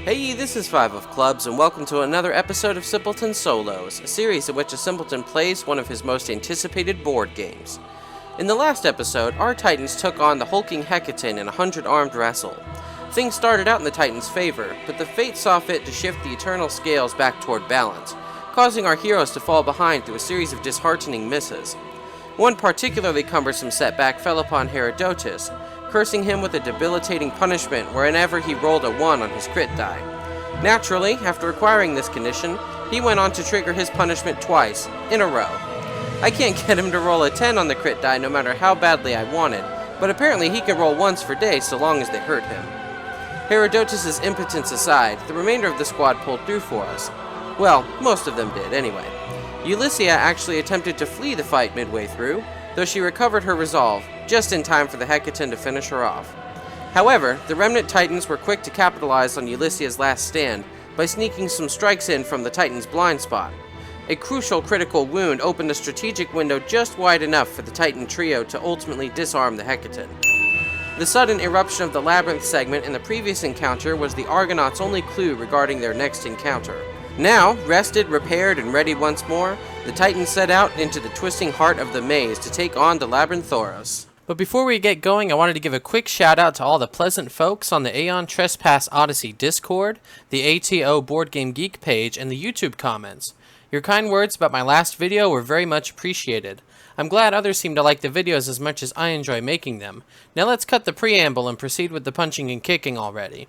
Hey, this is Five of Clubs, and welcome to another episode of Simpleton Solos, a series in which a Simpleton plays one of his most anticipated board games. In the last episode, our Titans took on the hulking Hecaton in a 100-armed wrestle. Things started out in the Titans' favor, but the Fates saw fit to shift the eternal scales back toward balance, causing our heroes to fall behind through a series of disheartening misses. One particularly cumbersome setback fell upon Herodotus, cursing him with a debilitating punishment whenever he rolled a 1 on his crit die. Naturally, after acquiring this condition, he went on to trigger his punishment twice, in a row. I can't get him to roll a 10 on the crit die no matter how badly I wanted, but apparently he can roll once for days so long as they hurt him. Herodotus' impotence aside, the remainder of the squad pulled through for us. Well, most of them did, anyway. Ulyssia actually attempted to flee the fight midway through, though she recovered her resolve, just in time for the Hecaton to finish her off. However, the remnant Titans were quick to capitalize on Ulyssia's last stand by sneaking some strikes in from the Titan's blind spot. A crucial critical wound opened a strategic window just wide enough for the Titan trio to ultimately disarm the Hecaton. The sudden eruption of the Labyrinth segment in the previous encounter was the Argonauts' only clue regarding their next encounter. Now, rested, repaired, and ready once more, the Titans set out into the twisting heart of the maze to take on the Labyrinthauros. But before we get going, I wanted to give a quick shout out to all the pleasant folks on the Aeon Trespass Odyssey Discord, the ATO Board Game Geek page, and the YouTube comments. Your kind words about my last video were very much appreciated. I'm glad others seem to like the videos as much as I enjoy making them. Now let's cut the preamble and proceed with the punching and kicking already.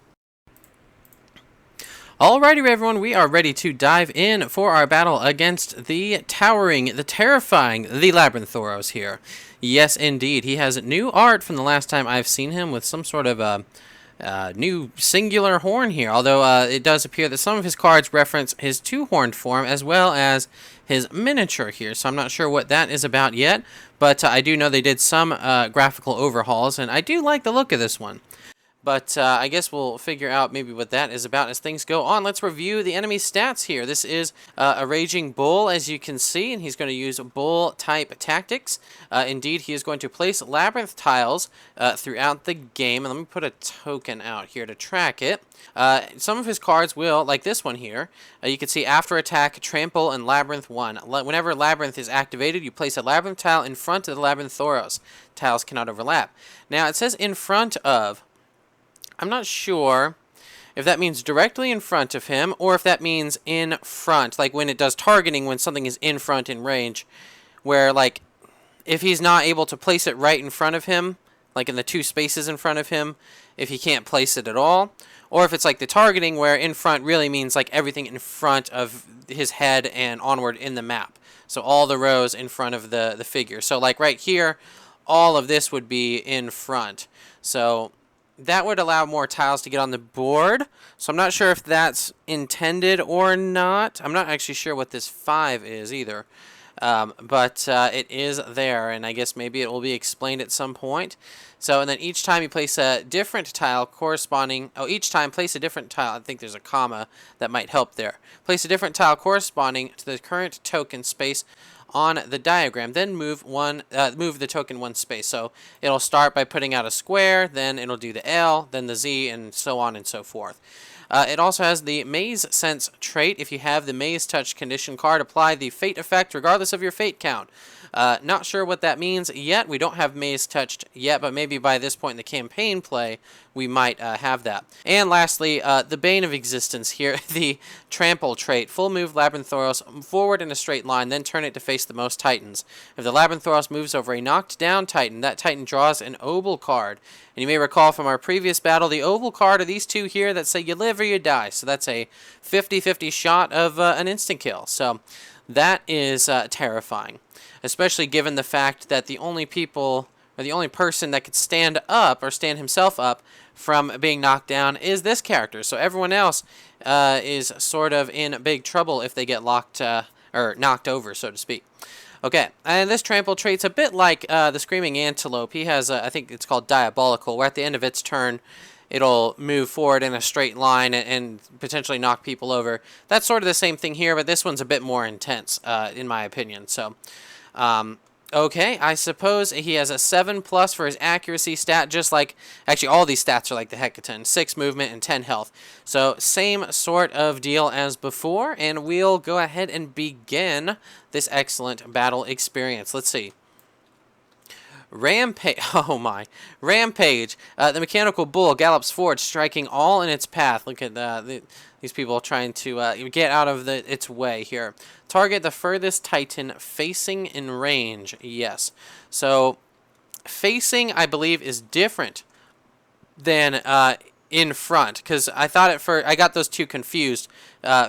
Alrighty everyone, we are ready to dive in for our battle against the towering, the terrifying, the Labyrinthauros here. Yes indeed, he has new art from the last time I've seen him with some sort of new singular horn here, although it does appear that some of his cards reference his two-horned form as well as his miniature here, so I'm not sure what that is about yet, but I do know they did some graphical overhauls, and I do like the look of this one. But I guess we'll figure out maybe what that is about as things go on. Let's review the enemy stats here. This is a Raging Bull, as you can see, and he's going to use Bull-type tactics. Indeed, he is going to place Labyrinth tiles throughout the game. And let me put a token out here to track it. Some of his cards will, like this one here, you can see after attack, Trample, and Labyrinth 1. Whenever Labyrinth is activated, you place a Labyrinth tile in front of the Labyrinthauros. Tiles cannot overlap. Now, it says in front of. I'm not sure if that means directly in front of him or if that means in front, like when it does targeting when something is in front in range, where like if he's not able to place it right in front of him, like in the two spaces in front of him, if he can't place it at all, or if it's like the targeting where in front really means like everything in front of his head and onward in the map. So all the rows in front of the figure. So like right here, all of this would be in front. So that would allow more tiles to get on the board, so I'm not sure if that's intended or not. I'm not actually sure what this 5 is either, but it is there, and I guess maybe it will be explained at some point. So, and then each time you place a different tile corresponding, each time place a different tile, I think there's a comma that might help there. Place a different tile corresponding to the current token space on the diagram, then move the token one space. So it'll start by putting out a square, then it'll do the L, then the Z, and so on and so forth. It also has the Maze Sense trait. If you have the Maze Touch condition card, apply the Fate effect regardless of your Fate count. Not sure what that means yet. We don't have Maze Touched yet, but maybe by this point in the campaign play, we might have that. And lastly, the Bane of Existence here, the Trample trait. Full move Labyrinthauros forward in a straight line, then turn it to face the most Titans. If the Labyrinthauros moves over a knocked down Titan, that Titan draws an Oval card. And you may recall from our previous battle, the Oval card are these two here that say you live or you die. So that's a 50-50 shot of an instant kill. So that is terrifying, especially given the fact that the only people, or the only person that could stand up or stand himself up from being knocked down is this character. So everyone else is sort of in big trouble if they get locked or knocked over, so to speak. Okay, and this trample trait's a bit like the Screaming Antelope. He has, I think it's called Diabolical, where at the end of its turn, it'll move forward in a straight line and potentially knock people over. That's sort of the same thing here, but this one's a bit more intense, in my opinion. So, Okay, I suppose he has a 7+ for his accuracy stat, just like, actually all these stats are like the Hecaton, 6 movement and 10 health. So same sort of deal as before, and we'll go ahead and begin this excellent battle experience. Let's see. Rampage. Oh my. Rampage. The mechanical bull gallops forward, striking all in its path. Look at these people trying to get out of its way here. Target the furthest Titan facing in range. Yes. So, facing, I believe, is different than in front, because I thought I got those two confused,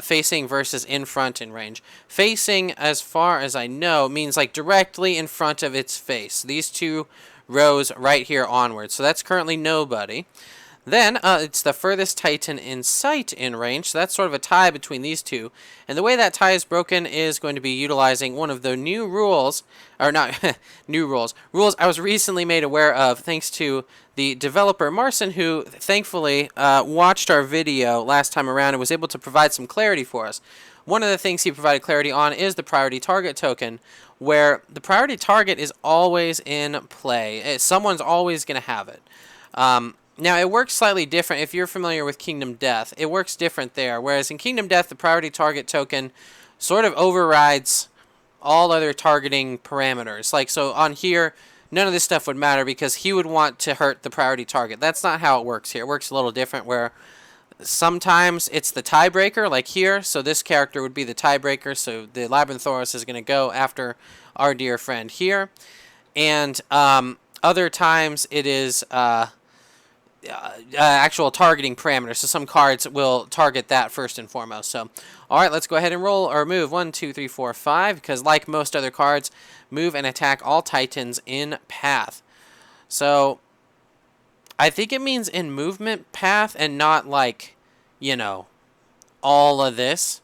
facing versus in front in range. Facing, as far as I know, means like directly in front of its face. These two rows right here onward. So that's currently nobody. Then it's the furthest Titan in sight in range, so that's sort of a tie between these two. And the way that tie is broken is going to be utilizing one of the new rules, or not new rules I was recently made aware of thanks to the developer Marcin, who thankfully watched our video last time around and was able to provide some clarity for us. One of the things he provided clarity on is the priority target token, where the priority target is always in play. Someone's always going to have it. Now, it works slightly different if you're familiar with Kingdom Death. It works different there, whereas in Kingdom Death, the priority target token sort of overrides all other targeting parameters. Like, so on here, none of this stuff would matter because he would want to hurt the priority target. That's not how it works here. It works a little different where sometimes it's the tiebreaker, like here. So this character would be the tiebreaker. So the Labyrinthauros is going to go after our dear friend here. And other times it is actual targeting parameters. So some cards will target that first and foremost. So, all right, let's go ahead and roll or move 1, 2, 3, 4, 5. Because like most other cards, move and attack all Titans in path. So, I think it means in movement path and not like, you know, all of this.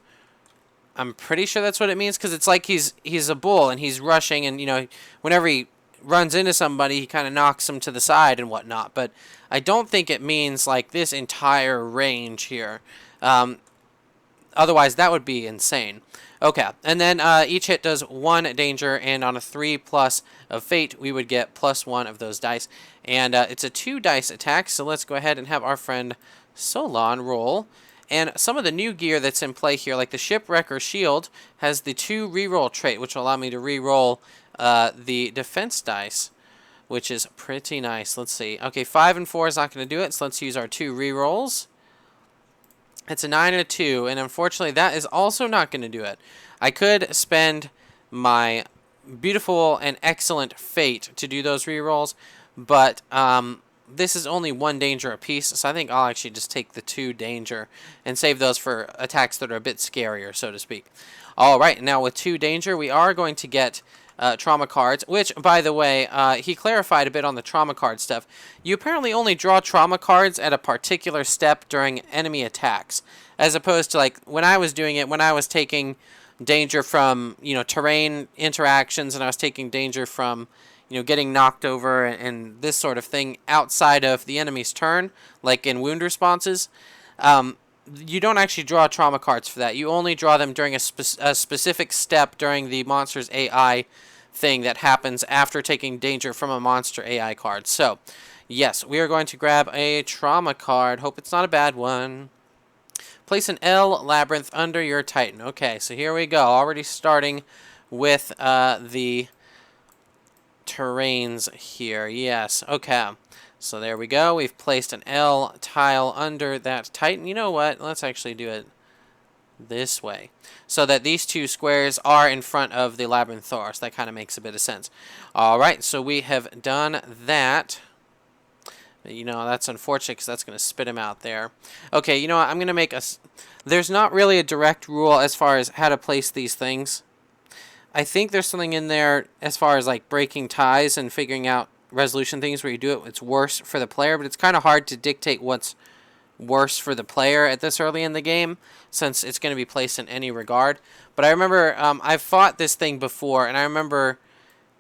I'm pretty sure that's what it means because it's like he's a bull and he's rushing and, you know, whenever he runs into somebody, he kind of knocks them to the side and whatnot. But I don't think it means like this entire range here. Otherwise, that would be insane. Okay, and then each hit does 1 danger, and on a 3+ of fate, we would get +1 of those dice. And it's a 2-dice attack, so let's go ahead and have our friend Solon roll. And some of the new gear that's in play here, like the Shipwrecker Shield, has the 2 reroll trait, which will allow me to reroll the defense dice, which is pretty nice. Let's see. Okay, 5 and 4 is not going to do it, so let's use our 2 rerolls. It's a 9 and a 2, and unfortunately that is also not going to do it. I could spend my beautiful and excellent fate to do those rerolls, but this is only 1 danger apiece, so I think I'll actually just take the 2 danger and save those for attacks that are a bit scarier, so to speak. Alright, now with 2 danger, we are going to get trauma cards, which, by the way, he clarified a bit on the trauma card stuff. You apparently only draw trauma cards at a particular step during enemy attacks, as opposed to, like, when I was doing it, when I was taking danger from, you know, terrain interactions, and I was taking danger from, you know, getting knocked over and this sort of thing outside of the enemy's turn, like in wound responses. You don't actually draw trauma cards for that. You only draw them during a specific step during the monster's AI thing that happens after taking danger from a monster AI card. So, yes, we are going to grab a trauma card. Hope it's not a bad one. Place an L Labyrinth under your Titan. Okay, so here we go. Already starting with the terrains here. Yes, okay. So there we go. We've placed an L tile under that Titan. You know what? Let's actually do it this way, so that these 2 squares are in front of the Labyrinthauros. That kind of makes a bit of sense. Alright, so we have done that. You know, that's unfortunate because that's going to spit him out there. Okay, you know what? I'm going to make a... There's not really a direct rule as far as how to place these things. I think there's something in there as far as like breaking ties and figuring out resolution things where you do it, it's worse for the player, but it's kind of hard to dictate what's worse for the player at this early in the game, since it's going to be placed in any regard. But I remember I've fought this thing before, and I remember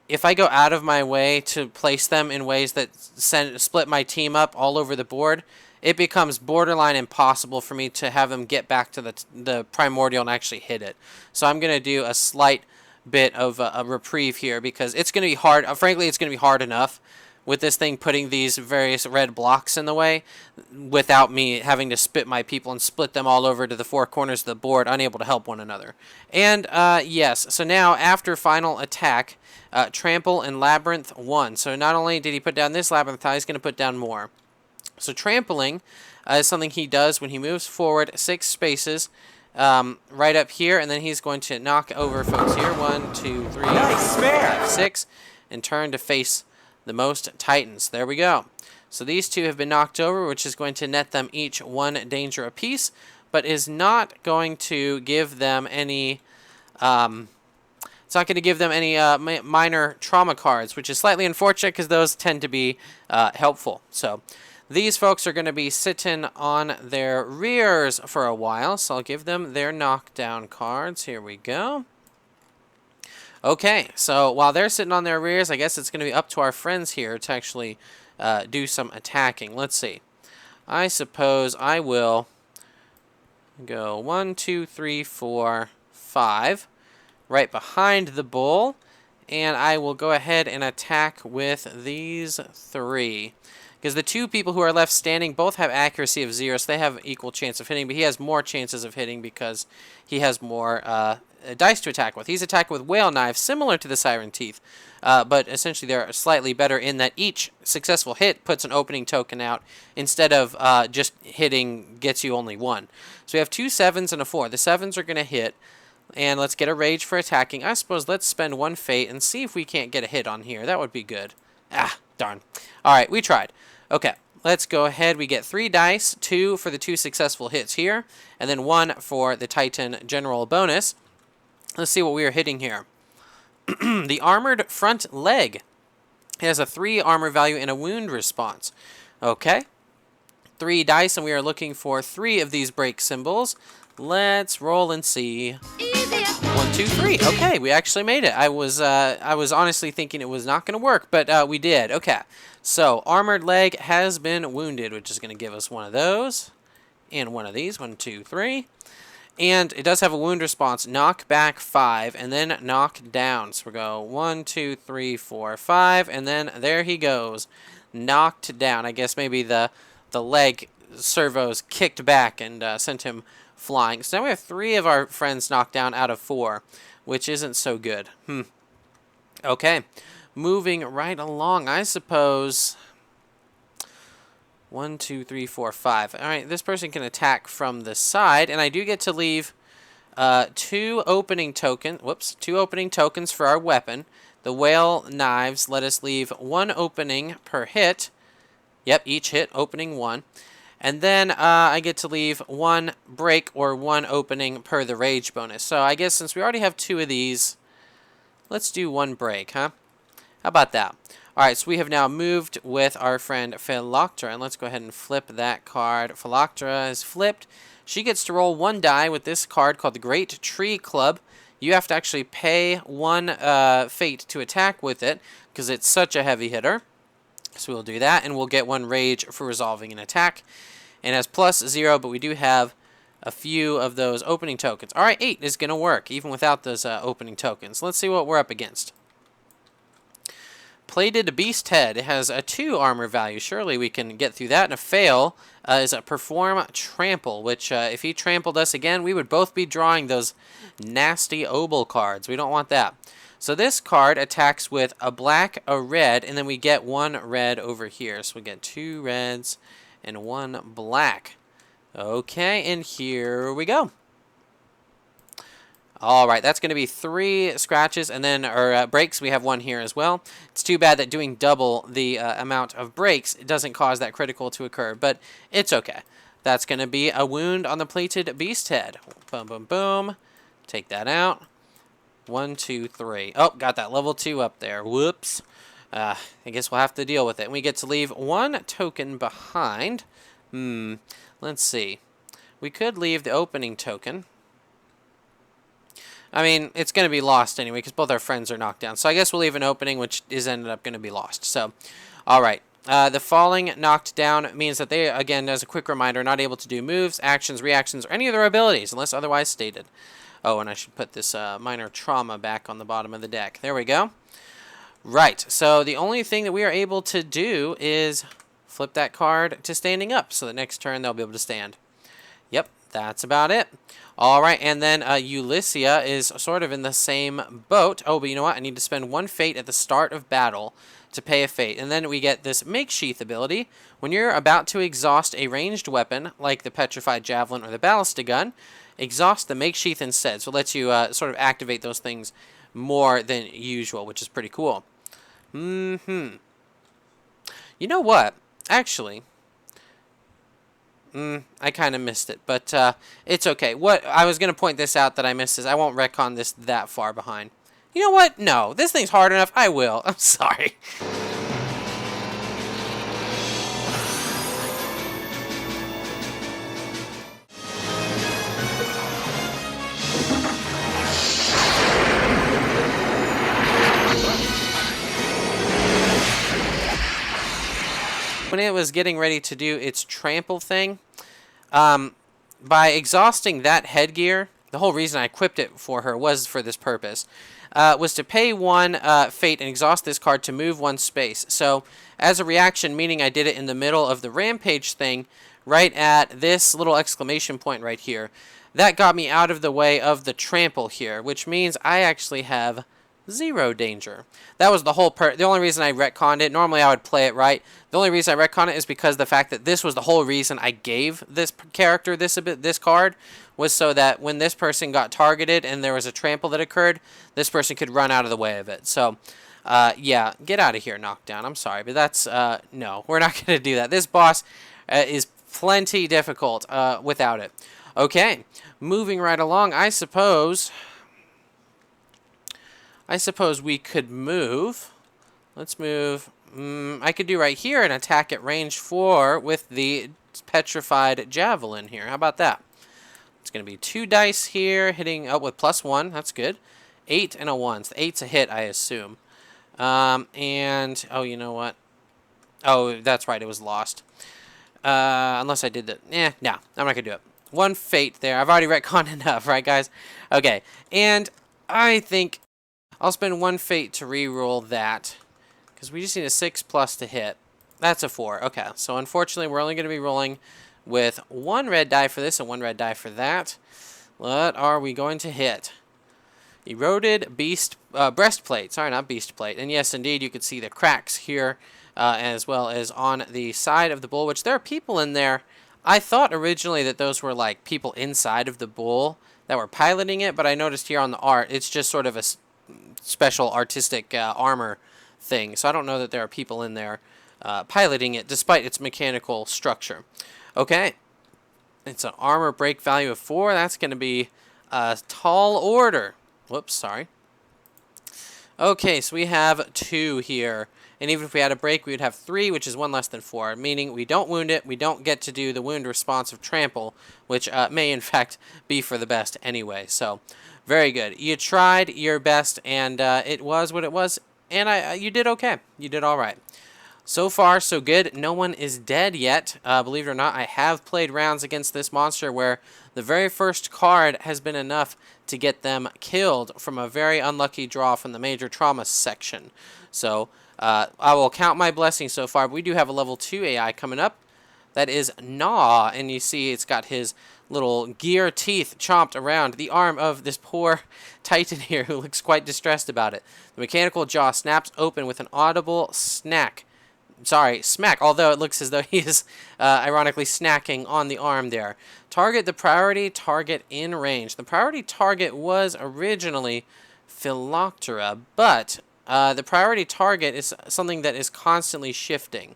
if I go out of my way to place them in ways that split my team up all over the board, it becomes borderline impossible for me to have them get back to the Primordial and actually hit it. So I'm going to do a slight bit of a reprieve here, because it's going to be hard. Frankly, it's going to be hard enough with this thing putting these various red blocks in the way without me having to spit my people and split them all over to the four corners of the board, unable to help one another. And yes, so now after final attack, Trample and Labyrinth 1. So not only did he put down this Labyrinth tile, he's going to put down more. So trampling is something he does when he moves forward 6 spaces right up here, and then he's going to knock over folks here. 1, 2, 3, Nice 4, spare. 5, 6, and turn to face the most Titans. There we go. So these two have been knocked over, which is going to net them each 1 danger apiece, but is not going to give them any. It's not going to give them any minor trauma cards, which is slightly unfortunate because those tend to be helpful. So these folks are going to be sitting on their rears for a while, so I'll give them their knockdown cards. Here we go. Okay, so while they're sitting on their rears, I guess it's going to be up to our friends here to actually do some attacking. Let's see. I suppose I will go 1, 2, 3, 4, 5 right behind the bull, and I will go ahead and attack with these 3. Because the 2 people who are left standing both have accuracy of 0, so they have equal chance of hitting, but he has more chances of hitting because he has more dice to attack with. He's attacking with whale knives, similar to the siren teeth, but essentially they're slightly better in that each successful hit puts an opening token out instead of just hitting gets you only 1. So we have 2 7s and a 4. The 7s are going to hit, and let's get a rage for attacking. I suppose let's spend 1 fate and see if we can't get a hit on here. That would be good. Ah, darn. All right, we tried. Okay, let's go ahead. We get 3 dice, 2 for the 2 successful hits here, and then 1 for the Titan general bonus. Let's see what we are hitting here. The armored front leg. It has a 3 armor value and a wound response. Okay, 3 dice, and we are looking for 3 of these break symbols. Let's roll and see. 1, 2, 3. Okay, we actually made it. I was honestly thinking it was not going to work, but we did. Okay, so armored leg has been wounded, which is going to give us 1 of those and 1 of these. 1, 2, 3. And it does have a wound response. Knock back 5 and then knock down. So we go 1, 2, 3, 4, 5, and then there he goes, knocked down. I guess maybe the leg servos kicked back and sent him flying. So now we have 3 of our friends knocked down out of 4, which isn't so good. Okay, moving right along, I suppose. 1, 2, 3, 4, 5. All right, this person can attack from the side, and I do get to leave 2 opening tokens. Whoops, 2 opening tokens for our weapon. The whale knives let us leave 1 opening per hit. Yep, each hit opening 1. And then I get to leave 1 break or 1 opening per the rage bonus. So I guess since we already have 2 of these, let's do 1 break, huh? How about that? All right, so we have now moved with our friend Philoctera, and let's go ahead and flip that card. Philoctera is flipped. She gets to roll 1 die with this card called the Great Tree Club. You have to actually pay 1 fate to attack with it because it's such a heavy hitter. So we'll do that, and we'll get 1 rage for resolving an attack. And it has +0, but we do have a few of those opening tokens. All right, 8 is going to work, even without those opening tokens. Let's see what we're up against. Plated Beast Head. It has a 2 armor value. Surely we can get through that. And a fail is a Perform Trample, which if he trampled us again, we would both be drawing those nasty Obel cards. We don't want that. So this card attacks with a black, a red, and then we get 1 red over here. So we get 2 reds and 1 black. Okay, and here we go. All right, that's going to be 3 scratches and then or breaks. We have 1 here as well. It's too bad that doing double the amount of breaks it doesn't cause that critical to occur, but it's okay. That's going to be a wound on the plated beast head. Boom, boom, boom. Take that out. 1, 2, 3. Oh, got that level 2 up there. Whoops. I guess we'll have to deal with it. And we get to leave 1 token behind. Let's see. We could leave the opening token. I mean, it's going to be lost anyway because both our friends are knocked down. So I guess we'll leave an opening, which is ended up going to be lost. So, all right. The falling knocked down means that they, again, as a quick reminder, are not able to do moves, actions, reactions, or any of their abilities unless otherwise stated. Oh, and I should put this minor trauma back on the bottom of the deck. There we go. Right, so the only thing that we are able to do is flip that card to standing up. So the next turn they'll be able to stand. Yep, that's about it. All right, and then Ulyssia is sort of in the same boat. Oh, but you know what? I need to spend 1 fate at the start of battle to pay a fate. And then we get this Makesheath ability. When you're about to exhaust a ranged weapon, like the Petrified Javelin or the Ballistic Gun, exhaust the Makesheath instead. So it lets you sort of activate those things more than usual, which is pretty cool. You know what? Actually, I kind of missed it, but it's okay. What I was going to point this out that I missed is I won't retcon this that far behind. You know what? No, this thing's hard enough. I will. I'm sorry. When it was getting ready to do its trample thing, by exhausting that headgear, the whole reason I equipped it for her was for this purpose, was to pay 1 fate and exhaust this card to move 1 space. So, as a reaction, meaning I did it in the middle of the rampage thing, right at this little exclamation point right here, that got me out of the way of the trample here, which means I actually have 0 danger. That was the whole the only reason I retconned it. Normally I would play it right. The only reason I retconned it is because the fact that this was the whole reason I gave this character this card was so that when this person got targeted and there was a trample that occurred, this person could run out of the way of it. So, yeah, get out of here, Knockdown. I'm sorry, but that's, no, we're not going to do that. This boss is plenty difficult without it. Okay, moving right along, I suppose we could move. Let's move. I could do right here and attack at range 4 with the Petrified Javelin here. How about that? It's going to be 2 dice here, hitting up with +1. That's good. 8 and a 1. So 8's a hit, I assume. And, oh, you know what? Oh, that's right. It was lost. Unless I did that. No. I'm not going to do it. 1 fate there. I've already retconned enough, right, guys? Okay. And I think I'll spend 1 fate to reroll that, because we just need a 6+ to hit. That's a 4. Okay, so unfortunately, we're only going to be rolling with 1 red die for this and 1 red die for that. What are we going to hit? Eroded breastplate. Sorry, not beast plate. And yes, indeed, you can see the cracks here, as well as on the side of the bull, which there are people in there. I thought originally that those were like people inside of the bull that were piloting it, but I noticed here on the art, it's just sort of a special artistic armor thing. So I don't know that there are people in there piloting it, despite its mechanical structure. Okay. It's an armor break value of 4. That's going to be a tall order. Whoops, sorry. Okay, so we have 2 here. And even if we had a break, we would have 3, which is 1 less than 4. Meaning we don't wound it. We don't get to do the wound response of trample, which may in fact be for the best anyway. So, very good. You tried your best, and it was what it was. And you did okay. You did all right. So far, so good. No one is dead yet. Believe it or not, I have played rounds against this monster where the very first card has been enough to get them killed from a very unlucky draw from the major trauma section. So, I will count my blessings so far. But we do have a level 2 AI coming up. That is Gnaw, and you see it's got his little gear teeth chomped around the arm of this poor Titan here who looks quite distressed about it. The mechanical jaw snaps open with an audible smack, although it looks as though he is ironically snacking on the arm there. Target the priority target in range. The priority target was originally Philoctera, but the priority target is something that is constantly shifting.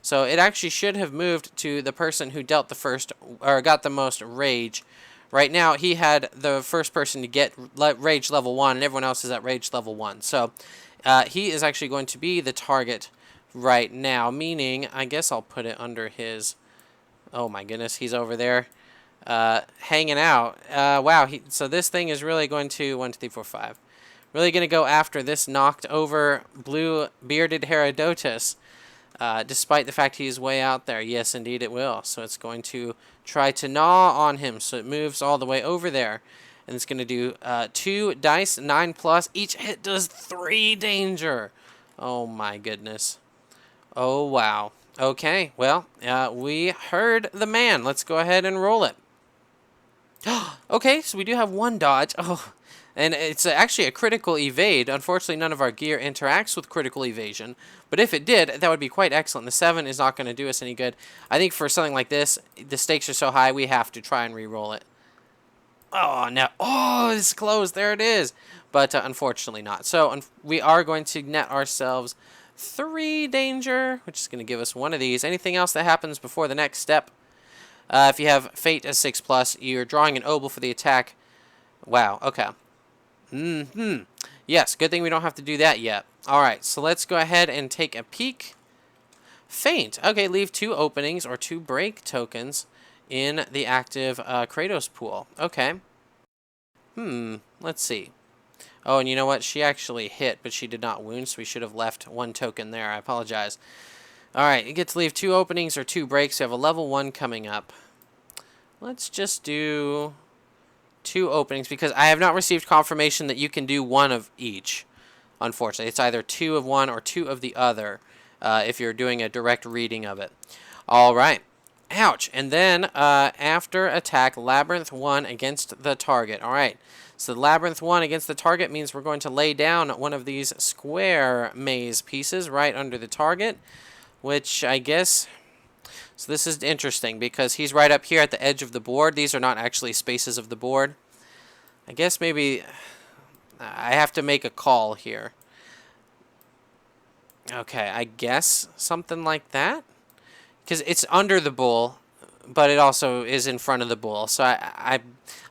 So it actually should have moved to the person who dealt the first, or got the most rage. Right now, he had the first person to get rage level 1, and everyone else is at rage level 1. So he is actually going to be the target right now, meaning, I guess I'll put it under his, oh my goodness, he's over there hanging out. Wow, so this thing is really going to, 1, 2, 3, 4, 5. Really going to go after this knocked over blue-bearded Herodotus. Despite the fact he's way out there. Yes, indeed it will. So it's going to try to gnaw on him. So it moves all the way over there. And it's going to do 2 dice, 9 plus. Each hit does 3 danger. Oh my goodness. Oh wow. Okay, well, we heard the man. Let's go ahead and roll it. Okay, so we do have 1 dodge. Oh, and it's actually a critical evade. Unfortunately, none of our gear interacts with critical evasion. But if it did, that would be quite excellent. The 7 is not going to do us any good. I think for something like this, the stakes are so high, we have to try and re-roll it. Oh, no. Oh, it's close. There it is. But unfortunately not. So we are going to net ourselves 3 danger, which is going to give us 1 of these. Anything else that happens before the next step? If you have Fate as 6+, you're drawing an obol for the attack. Wow, okay. Yes, good thing we don't have to do that yet. Alright, so let's go ahead and take a peek. Feint. Okay, leave 2 openings or 2 break tokens in the active Kratos pool. Okay. Let's see. Oh, and you know what? She actually hit, but she did not wound, so we should have left 1 token there. I apologize. Alright, you get to leave 2 openings or 2 breaks. We have a level 1 coming up. Let's just do 2 openings, because I have not received confirmation that you can do 1 of each. Unfortunately, it's either 2 of one or 2 of the other if you're doing a direct reading of it. Alright. Ouch. And then after attack, Labyrinth 1 against the target. Alright. So Labyrinth 1 against the target means we're going to lay down one of these square maze pieces right under the target, which I guess... So this is interesting because he's right up here at the edge of the board. These are not actually spaces of the board. I guess maybe I have to make a call here. Okay, I guess something like that. Because it's under the bull, but it also is in front of the bull. So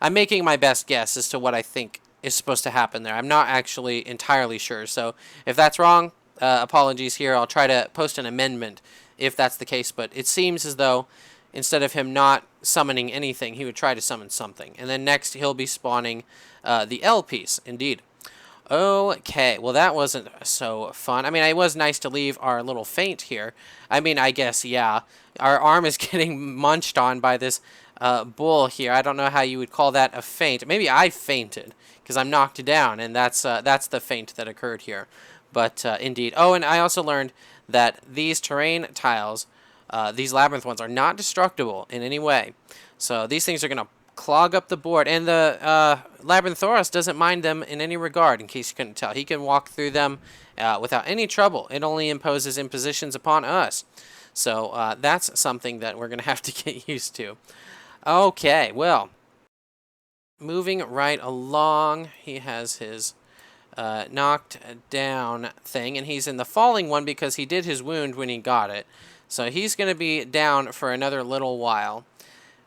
I'm making my best guess as to what I think is supposed to happen there. I'm not actually entirely sure. So if that's wrong, apologies here. I'll try to post an amendment if that's the case. But it seems as though instead of him not summoning anything, he would try to summon something. And then next he'll be spawning the L piece, indeed. Okay, well that wasn't so fun. I mean, it was nice to leave our little feint here. I mean, I guess, yeah. Our arm is getting munched on by this bull here. I don't know how you would call that a feint. Maybe I fainted because I'm knocked down, and that's the feint that occurred here. But indeed. Oh, and I also learned that these terrain tiles, these labyrinth ones, are not destructible in any way. So these things are going to clog up the board, and the Labyrinthauros doesn't mind them in any regard, in case you couldn't tell. He can walk through them without any trouble. It only imposes impositions upon us. So that's something that we're going to have to get used to. Okay, well, moving right along, he has his knocked down thing, and he's in the falling one because he did his wound when he got it. So he's going to be down for another little while.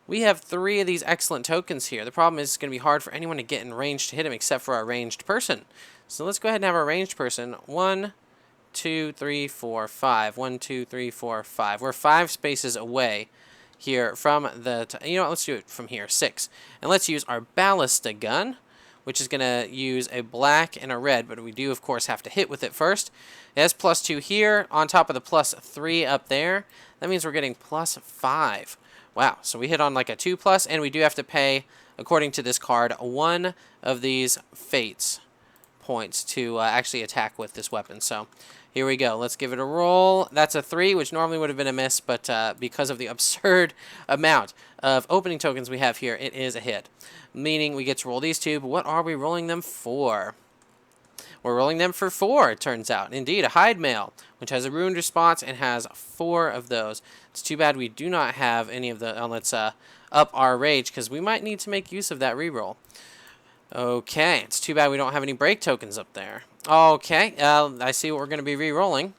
We have 3 of these excellent tokens here. The problem is it's going to be hard for anyone to get in range to hit him except for our ranged person. So let's go ahead and have our ranged person. 1, 2, 3, 4, 5. 1, 2, 3, 4, 5. We're 5 spaces away here from the... You know what? Let's do it from here. 6. And let's use our ballista gun, which is going to use a black and a red, but we do, of course, have to hit with it first. It has +2 here on top of the +3 up there. That means we're getting +5. Wow, so we hit on like a 2+, and we do have to pay, according to this card, 1 of these fates points to actually attack with this weapon. So here we go. Let's give it a roll. That's a 3, which normally would have been a miss, but because of the absurd amount of opening tokens we have here, it is a hit. Meaning we get to roll these 2, but what are we rolling them for? We're rolling them for 4, it turns out. Indeed, a hide mail, which has a ruined response and has 4 of those. It's too bad we do not have any of the... let's up our rage, because we might need to make use of that reroll. Okay, it's too bad we don't have any break tokens up there. Okay, I see what we're going to be re-rolling.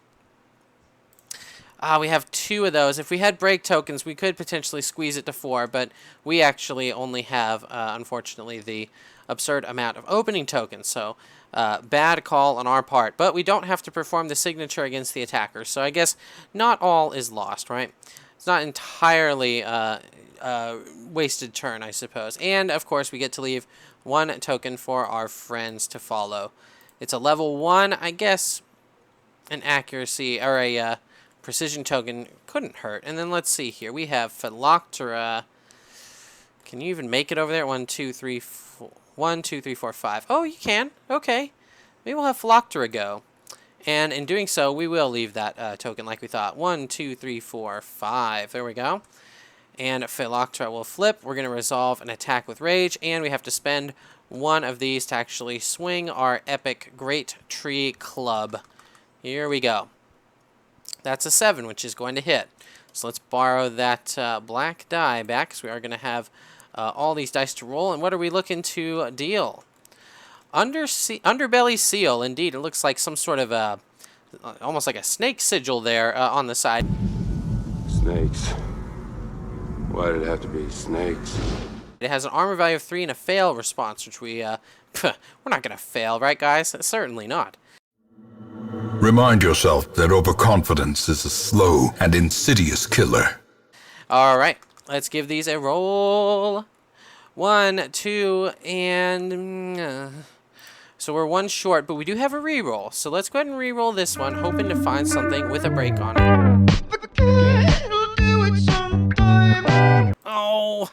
We have 2 of those. If we had break tokens, we could potentially squeeze it to 4, but we actually only have, unfortunately, the absurd amount of opening tokens. So, bad call on our part. But we don't have to perform the signature against the attacker, so I guess not all is lost, right? It's not entirely wasted turn, I suppose. And, of course, we get to leave 1 token for our friends to follow. It's a level 1, I guess an accuracy, or a precision token couldn't hurt. And then let's see here. We have Phyloctera. Can you even make it over there? 1, 2, 3, 4. 1, 2, 3, 4, 5. Oh, you can. Okay. Maybe we'll have Phyloctera go. And in doing so, we will leave that token like we thought. 1, 2, 3, 4, 5. There we go. And Phyloctera will flip. We're going to resolve an attack with Rage. And we have to spend one of these to actually swing our epic Great Tree Club. Here we go. That's a 7, which is going to hit. So let's borrow that black die back, because we are going to have all these dice to roll. And what are we looking to deal? Underbelly Seal, indeed. It looks like some sort of almost like a snake sigil there on the side. Snakes. Why did it have to be snakes? It has an armor value of 3 and a fail response, which we're not going to fail, right, guys? Certainly not. Remind yourself that overconfidence is a slow and insidious killer. All right, let's give these a roll. 1, 2, and... So we're 1 short, but we do have a reroll. So let's go ahead and reroll this one, hoping to find something with a break on it. Oh,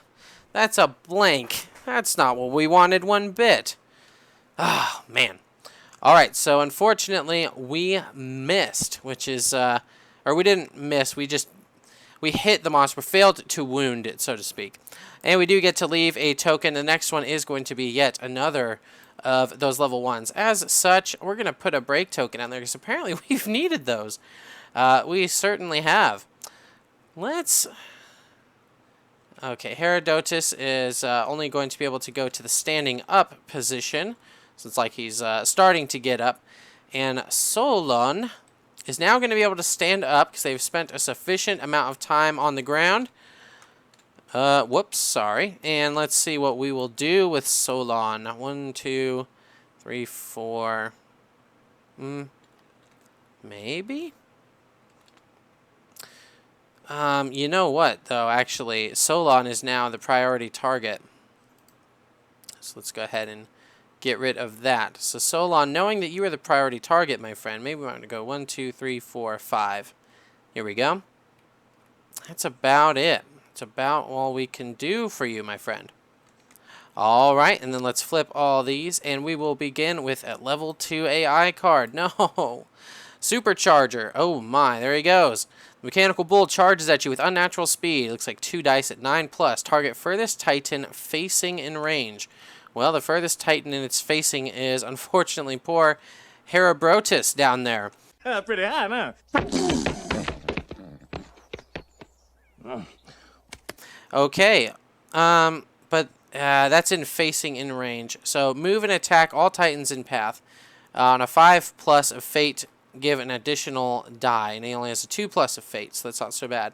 that's a blank. That's not what we wanted one bit. Oh, man. All right, so unfortunately, we missed, which is... or we didn't miss, we hit the monster, failed to wound it, so to speak. And we do get to leave a token. The next one is going to be yet another of those level 1s. As such, we're going to put a break token on there, because apparently we've needed those. We certainly have. Let's... Okay, Herodotus is only going to be able to go to the standing up position. So it's like he's starting to get up. And Solon is now going to be able to stand up because they've spent a sufficient amount of time on the ground. Whoops, sorry. And let's see what we will do with Solon. 1, 2, 3, 4. Maybe? You know what, though, actually, Solon is now the priority target. So let's go ahead and get rid of that. So Solon, knowing that you are the priority target, my friend, maybe we want to go 1, 2, 3, 4, 5. Here we go. That's about it. It's about all we can do for you, my friend. All right, and then let's flip all these, and we will begin with a level 2 AI card. No! Supercharger. Oh my, there he goes. The Mechanical Bull charges at you with unnatural speed. Looks like 2 dice at 9+. Target furthest Titan facing in range. Well, the furthest Titan in its facing is, unfortunately, poor Herodotus down there. Pretty high, huh? Okay, but that's in facing in range. So move and attack all Titans in path. On a 5+ of fate, give an additional die, and he only has a 2+ of fate, so that's not so bad.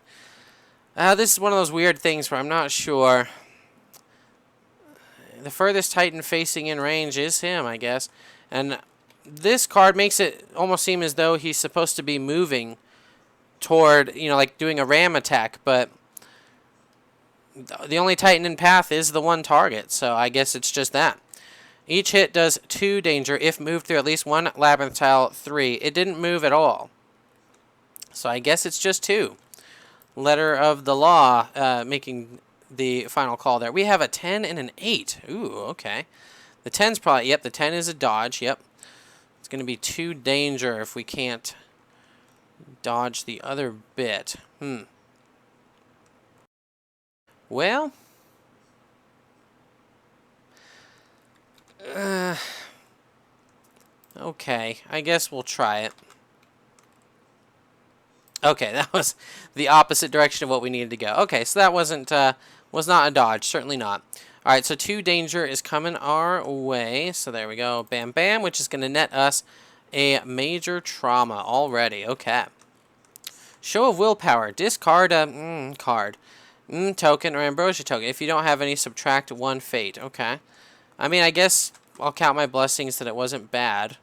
This is one of those weird things where I'm not sure. The furthest Titan facing in range is him, I guess. And this card makes it almost seem as though he's supposed to be moving toward, you know, like doing a ram attack, but the only Titan in path is the one target, so I guess it's just that. Each hit does 2 danger if moved through at least 1 labyrinth tile 3. It didn't move at all, so I guess it's just 2. Letter of the law making the final call there. We have a 10 and an 8. Ooh, okay. The 10's probably, yep, the 10 is a dodge, yep. It's going to be 2 danger if we can't dodge the other bit. Well, okay, I guess we'll try it. Okay, that was the opposite direction of what we needed to go. Okay, so that was not a dodge, certainly not. All right, so 2 danger is coming our way. So there we go, bam, bam, which is going to net us a major trauma already. Okay. Show of willpower. Discard a card. Token or ambrosia token. If you don't have any, subtract 1 fate. Okay. I mean, I guess I'll count my blessings that it wasn't bad. I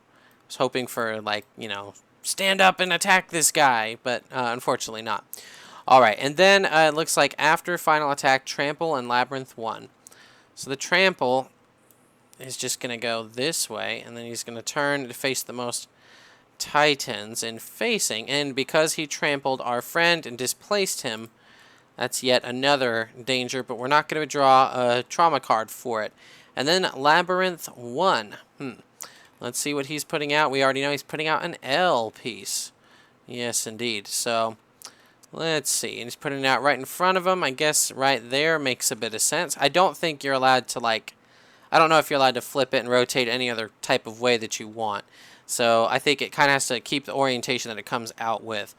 was hoping for, like, you know, stand up and attack this guy, but unfortunately not. Alright, and then it looks like after final attack, trample and labyrinth 1. So the trample is just going to go this way, and then he's going to turn to face the most Titans in facing, and because he trampled our friend and displaced him, that's yet another danger, but we're not going to draw a trauma card for it. And then Labyrinth 1. Let's see what he's putting out. We already know he's putting out an L piece. Yes, indeed. So, let's see. And he's putting it out right in front of him. I guess right there makes a bit of sense. I don't think you're allowed to, like... I don't know if you're allowed to flip it and rotate any other type of way that you want. So, I think it kind of has to keep the orientation that it comes out with.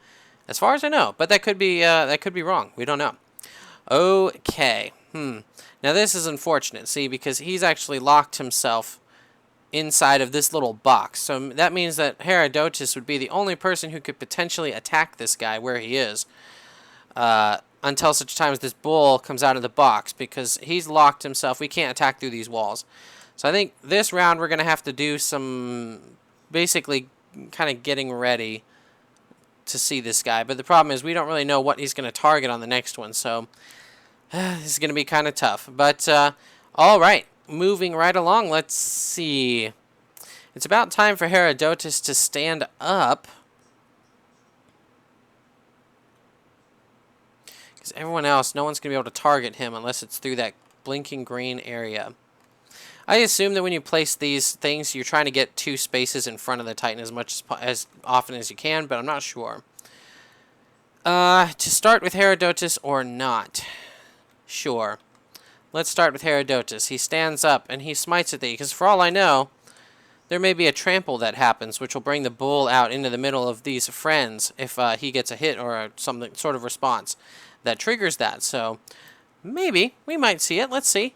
As far as I know. But that could be wrong. We don't know. Okay. Now, this is unfortunate, see, because he's actually locked himself inside of this little box. So that means that Herodotus would be the only person who could potentially attack this guy where he is until such time as this bull comes out of the box, because he's locked himself. We can't attack through these walls. So I think this round we're going to have to do some basically kind of getting ready to see this guy. But the problem is we don't really know what he's going to target on the next one. So this is going to be kind of tough. But all right. Moving right along, let's see. It's about time for Herodotus to stand up. Because everyone else, no one's going to be able to target him unless it's through that blinking green area. I assume that when you place these things, you're trying to get 2 spaces in front of the Titan as often as you can, but I'm not sure. To start with Herodotus or not? Sure. Let's start with Herodotus. He stands up and he smites at thee, because for all I know, there may be a trample that happens, which will bring the bull out into the middle of these friends if he gets a hit or some sort of response that triggers that. So maybe we might see it. Let's see.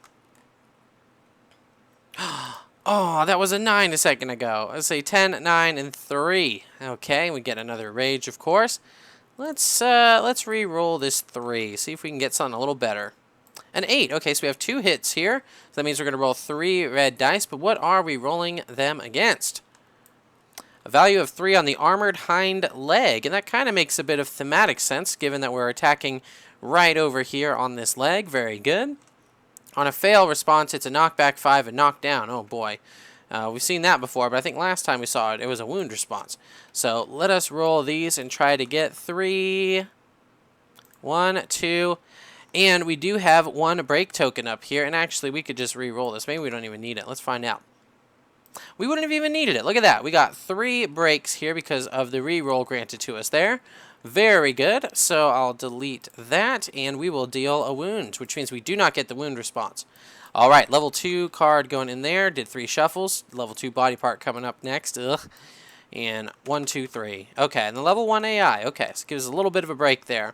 Oh, that was a 9 a second ago. Let's see, 10, 9, and 3. Okay, we get another rage, of course. Let's re-roll this 3. See if we can get something a little better. An 8. Okay, so we have 2 hits here. So that means we're going to roll 3 red dice. But what are we rolling them against? A value of 3 on the armored hind leg. And that kind of makes a bit of thematic sense, given that we're attacking right over here on this leg. Very good. On a fail response, it's a knockback 5 and knockdown. Oh, boy. We've seen that before, but I think last time we saw it, it was a wound response. So let us roll these and try to get 3. 1, 2... And we do have 1 break token up here. And actually, we could just re-roll this. Maybe we don't even need it. Let's find out. We wouldn't have even needed it. Look at that. We got 3 breaks here because of the re-roll granted to us there. Very good. So I'll delete that. And we will deal a wound, which means we do not get the wound response. All right. Level 2 card going in there. Did 3 shuffles. Level 2 body part coming up next. Ugh. And 1, 2, 3. Okay. And the level 1 AI. Okay. So it gives us a little bit of a break there.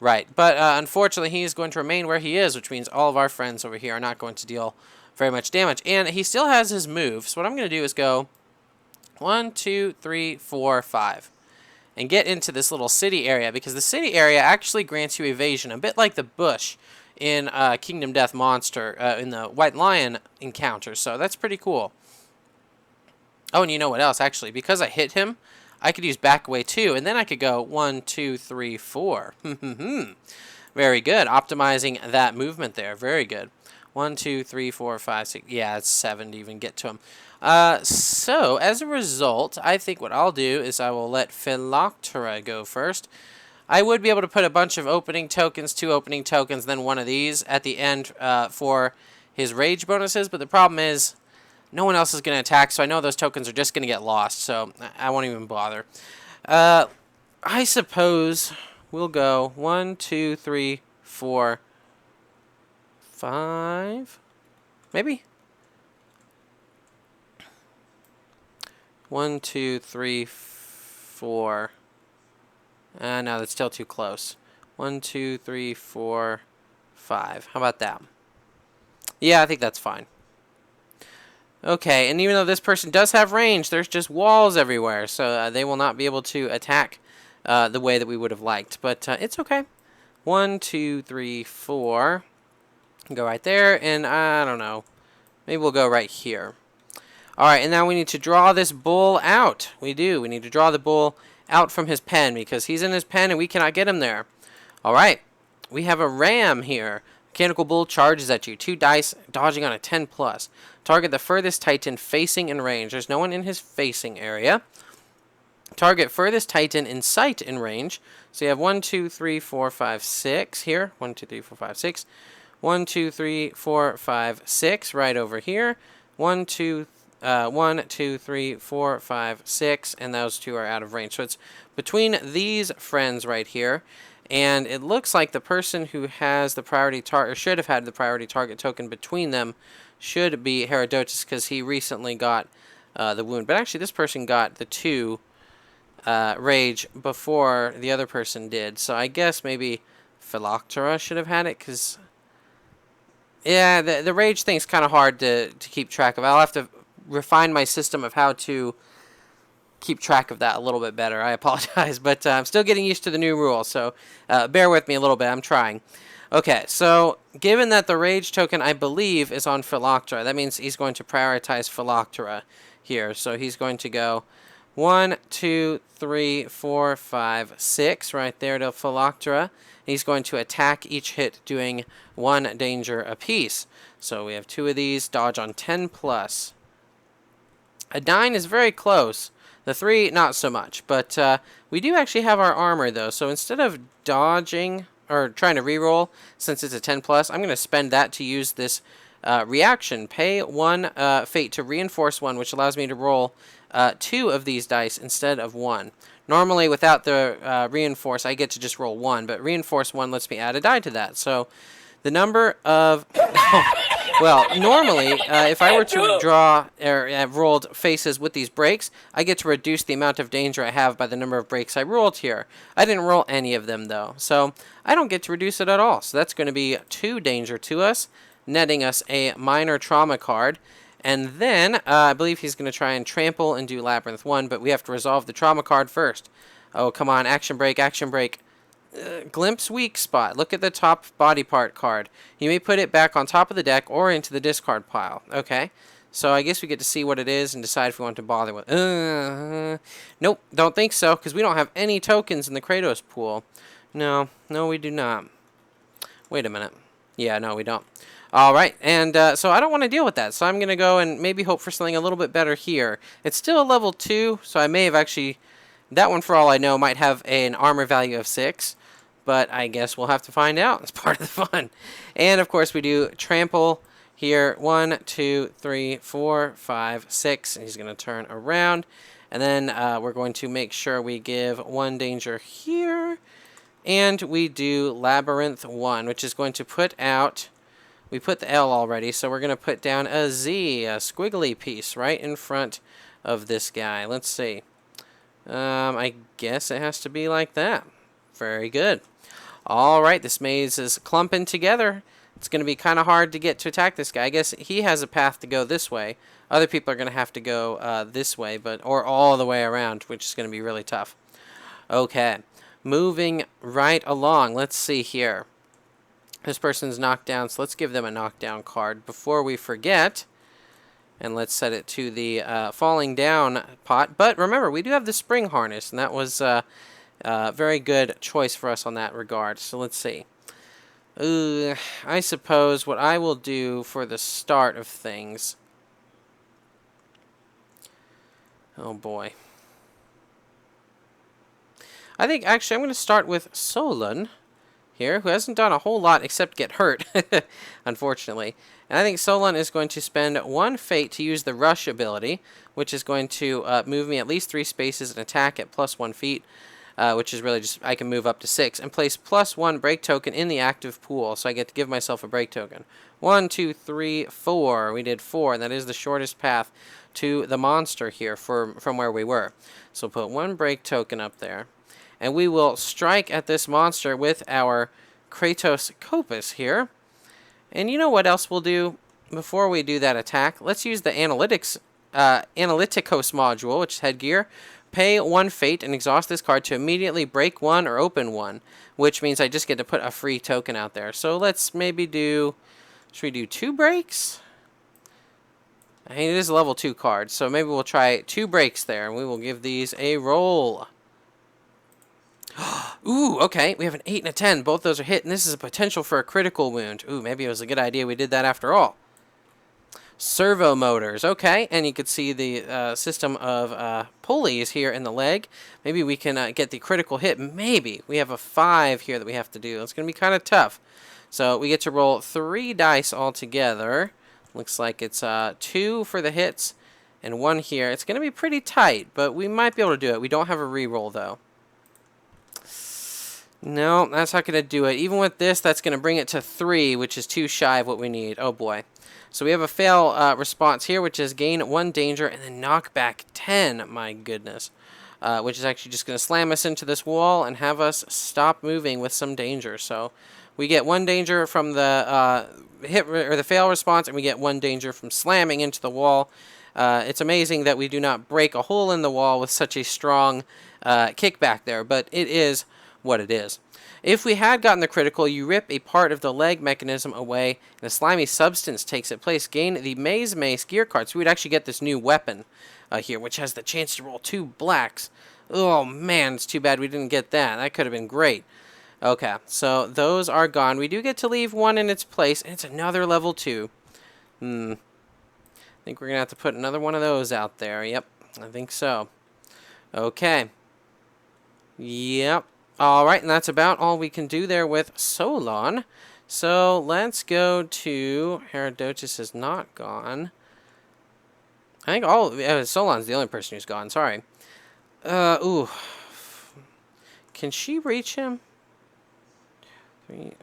Right, but unfortunately he is going to remain where he is, which means all of our friends over here are not going to deal very much damage. And he still has his move, so what I'm going to do is go 1, 2, 3, 4, 5. And get into this little city area, because the city area actually grants you evasion, a bit like the bush in Kingdom Death Monster, in the White Lion encounter, so that's pretty cool. Oh, and you know what else, actually, because I hit him, I could use back away too, and then I could go 1, 2, 3, 4. Very good. Optimizing that movement there. Very good. 1, 2, 3, 4, 5, 6. Yeah, it's 7 to even get to him. So, as a result, I think what I'll do is I will let Philoctera go first. I would be able to put a bunch of opening tokens, 2 opening tokens, then 1 of these at the end for his rage bonuses, but the problem is no one else is going to attack, so I know those tokens are just going to get lost, so I won't even bother. I suppose we'll go 1, 2, 3, 4, 5, maybe? 1, 2, 3, 4. No, that's still too close. 1, 2, 3, 4, 5. How about that? Yeah, I think that's fine. Okay, and even though this person does have range, there's just walls everywhere, so they will not be able to attack the way that we would have liked. But it's okay. 1, 2, 3, 4. Go right there, and I don't know. Maybe we'll go right here. Alright, and now we need to draw this bull out. We do. We need to draw the bull out from his pen, because he's in his pen and we cannot get him there. Alright, we have a ram here. Mechanical bull charges at you. 2 dice, dodging on a 10+. Target the furthest Titan facing in range. There's no one in his facing area. Target furthest Titan in sight in range. So you have 1, 2, 3, 4, 5, 6 here. 1, 2, 3, 4, 5, 6. 1, 2, 3, 4, 5, 6 right over here. 1, 2, 1, 2, 3, 4, 5, 6, and those two are out of range. So it's between these friends right here, and it looks like the person who has the priority target, or should have had the priority target token between them, should be Herodotus, because he recently got the wound. But actually, this person got the 2 rage before the other person did. So I guess maybe Phyloctera should have had it, because yeah, the rage thing's kind of hard to keep track of. I'll have to refine my system of how to keep track of that a little bit better. I apologize, but I'm still getting used to the new rule, so bear with me a little bit. I'm trying. Okay, so given that the rage token, I believe, is on Phyloctera, that means he's going to prioritize Phyloctera here. So he's going to go 1, 2, 3, 4, 5, 6 right there to Phyloctera. He's going to attack each hit doing 1 danger apiece. So we have 2 of these, dodge on 10 plus. A 9 is very close. The 3, not so much. But we do actually have our armor, though. So instead of dodging, or trying to reroll, since it's a 10 plus, I'm going to spend that to use this reaction. Pay 1 fate to reinforce 1, which allows me to roll 2 of these dice instead of 1. Normally, without the reinforce, I get to just roll 1, but reinforce 1 lets me add a die to that. So the number of... well, normally, if I were to draw or have rolled faces with these breaks, I get to reduce the amount of danger I have by the number of breaks I rolled here. I didn't roll any of them, though, so I don't get to reduce it at all. So that's going to be 2 danger to us, netting us a minor trauma card. And then, I believe he's going to try and trample and do Labyrinth 1, but we have to resolve the trauma card first. Oh, come on, action break, action break. Glimpse weak spot. Look at the top body part card. You may put it back on top of the deck or into the discard pile. Okay, so I guess we get to see what it is and decide if we want to bother with. Nope, don't think so, because we don't have any tokens in the Kratos pool. No, we do not. Wait a minute. Yeah, no, we don't. All right, and so I don't want to deal with that, so I'm going to go and maybe hope for something a little bit better here. It's still a level 2, so I may have actually... That one, for all I know, might have an armor value of 6, but I guess we'll have to find out. It's part of the fun. And, of course, we do trample here. 1, 2, 3, 4, 5, 6, and he's going to turn around. And then we're going to make sure we give 1 danger here. And we do Labyrinth 1, which is going to put out... We put the L already, so we're going to put down a Z, a squiggly piece, right in front of this guy. Let's see. I guess it has to be like that. Very good. All right, this maze is clumping together. It's going to be kind of hard to get to attack this guy. I guess he has a path to go this way. Other people are going to have to go this way, or all the way around, which is going to be really tough. Okay, moving right along. Let's see here. This person's knocked down, so let's give them a knockdown card before we forget. And let's set it to the falling down pot. But remember, we do have the spring harness, and that was a very good choice for us on that regard. So let's see. I suppose what I will do for the start of things... Oh, boy. I think, actually, I'm going to start with Solon here, who hasn't done a whole lot except get hurt, unfortunately. And I think Solon is going to spend 1 fate to use the rush ability, which is going to move me at least 3 spaces and attack at +1 feet, which is really just, I can move up to 6, and place +1 break token in the active pool, so I get to give myself a break token. 1, 2, 3, 4. We did 4, and that is the shortest path to the monster here from where we were. So put 1 break token up there. And we will strike at this monster with our Kratos Kopis here. And you know what else we'll do before we do that attack? Let's use the Analyticos module, which is headgear. Pay 1 fate and exhaust this card to immediately break 1 or open 1, which means I just get to put a free token out there. So let's maybe do... Should we do 2 breaks? I mean, it is a level 2 card, so maybe we'll try 2 breaks there, and we will give these a roll. Ooh, okay, we have an 8 and a 10. Both those are hit, and this is a potential for a critical wound. Ooh, maybe it was a good idea we did that after all. Servo motors, okay, and you could see the system of pulleys here in the leg. Maybe we can get the critical hit. Maybe. We have a 5 here that we have to do. It's going to be kind of tough. So we get to roll 3 dice altogether. Looks like it's 2 for the hits and 1 here. It's going to be pretty tight, but we might be able to do it. We don't have a reroll, though. No, that's not going to do it. Even with this, that's going to bring it to 3, which is 2 shy of what we need. Oh, boy. So we have a fail response here, which is gain 1 danger and then knock back 10. My goodness. Which is actually just going to slam us into this wall and have us stop moving with some danger. So we get 1 danger from the hit or the fail response, and we get 1 danger from slamming into the wall. It's amazing that we do not break a hole in the wall with such a strong kickback there, but it is what it is. If we had gotten the critical, you rip a part of the leg mechanism away, and a slimy substance takes its place. Gain the Maze Mace gear card, so we'd actually get this new weapon here, which has the chance to roll 2 blacks. Oh, man, it's too bad we didn't get that. That could have been great. Okay, so those are gone. We do get to leave 1 in its place, and it's another level 2. I think we're going to have to put another one of those out there. Yep, I think so. Okay. Yep. All right, and that's about all we can do there with Solon. So let's go to... Herodotus is not gone. I think Solon's the only person who's gone. Sorry. Ooh. Can she reach him?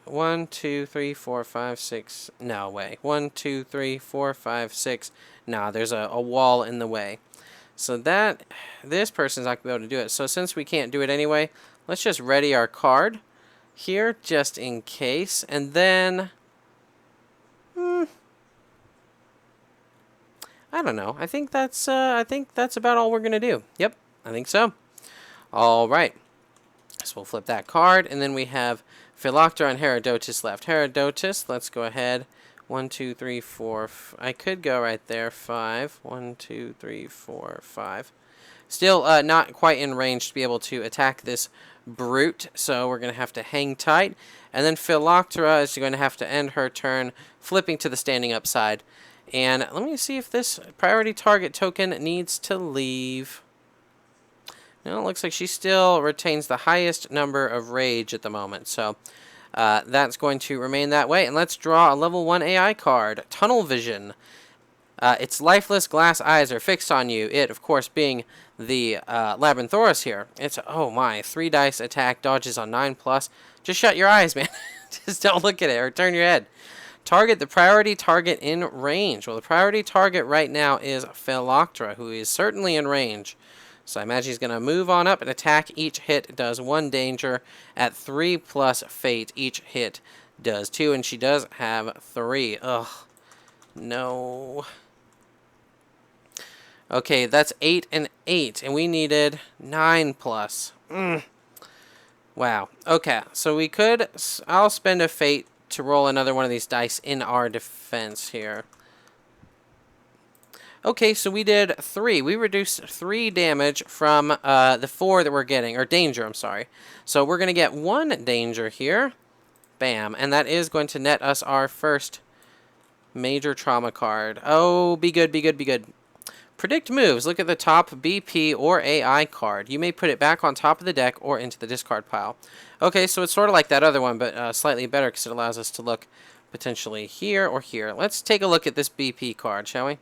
1, 2, 3, 4, 5, 6. No way. 1, 2, 3, 4, 5, 6. Nah, there's a wall in the way. So this person's not going to be able to do it. So since we can't do it anyway, let's just ready our card here just in case. And then... I don't know. I think that's about all we're going to do. Yep, I think so. All right. So we'll flip that card, and then we have Philoctera and Herodotus left. Herodotus, let's go ahead. 1, 2, 3, 4. I could go right there. 5. 1, 2, 3, 4, 5. Still not quite in range to be able to attack this brute, so we're going to have to hang tight. And then Philoctera is going to have to end her turn, flipping to the standing up side. And let me see if this priority target token needs to leave. No, it looks like she still retains the highest number of rage at the moment. So that's going to remain that way. And let's draw a level 1 AI card, Tunnel Vision. Its lifeless glass eyes are fixed on you. It, of course, being the Labyrinthauros here. It's, oh my, 3 dice attack, dodges on 9+. Just shut your eyes, man. Just don't look at it or turn your head. Target the priority target in range. Well, the priority target right now is Philoctera, who is certainly in range. So I imagine he's going to move on up and attack. Each hit does 1 danger. At 3+ fate, each hit does 2, and she does have 3. Ugh. No. Okay, that's 8 and 8, and we needed 9+. Wow. Okay, so we could... I'll spend a fate to roll another one of these dice in our defense here. Okay, so we did 3. We reduced 3 damage from the 4 that we're getting, or danger, I'm sorry. So we're going to get 1 danger here. Bam. And that is going to net us our first major trauma card. Oh, be good, be good, be good. Predict moves. Look at the top BP or AI card. You may put it back on top of the deck or into the discard pile. Okay, so it's sort of like that other one, but slightly better because it allows us to look potentially here or here. Let's take a look at this BP card, shall we?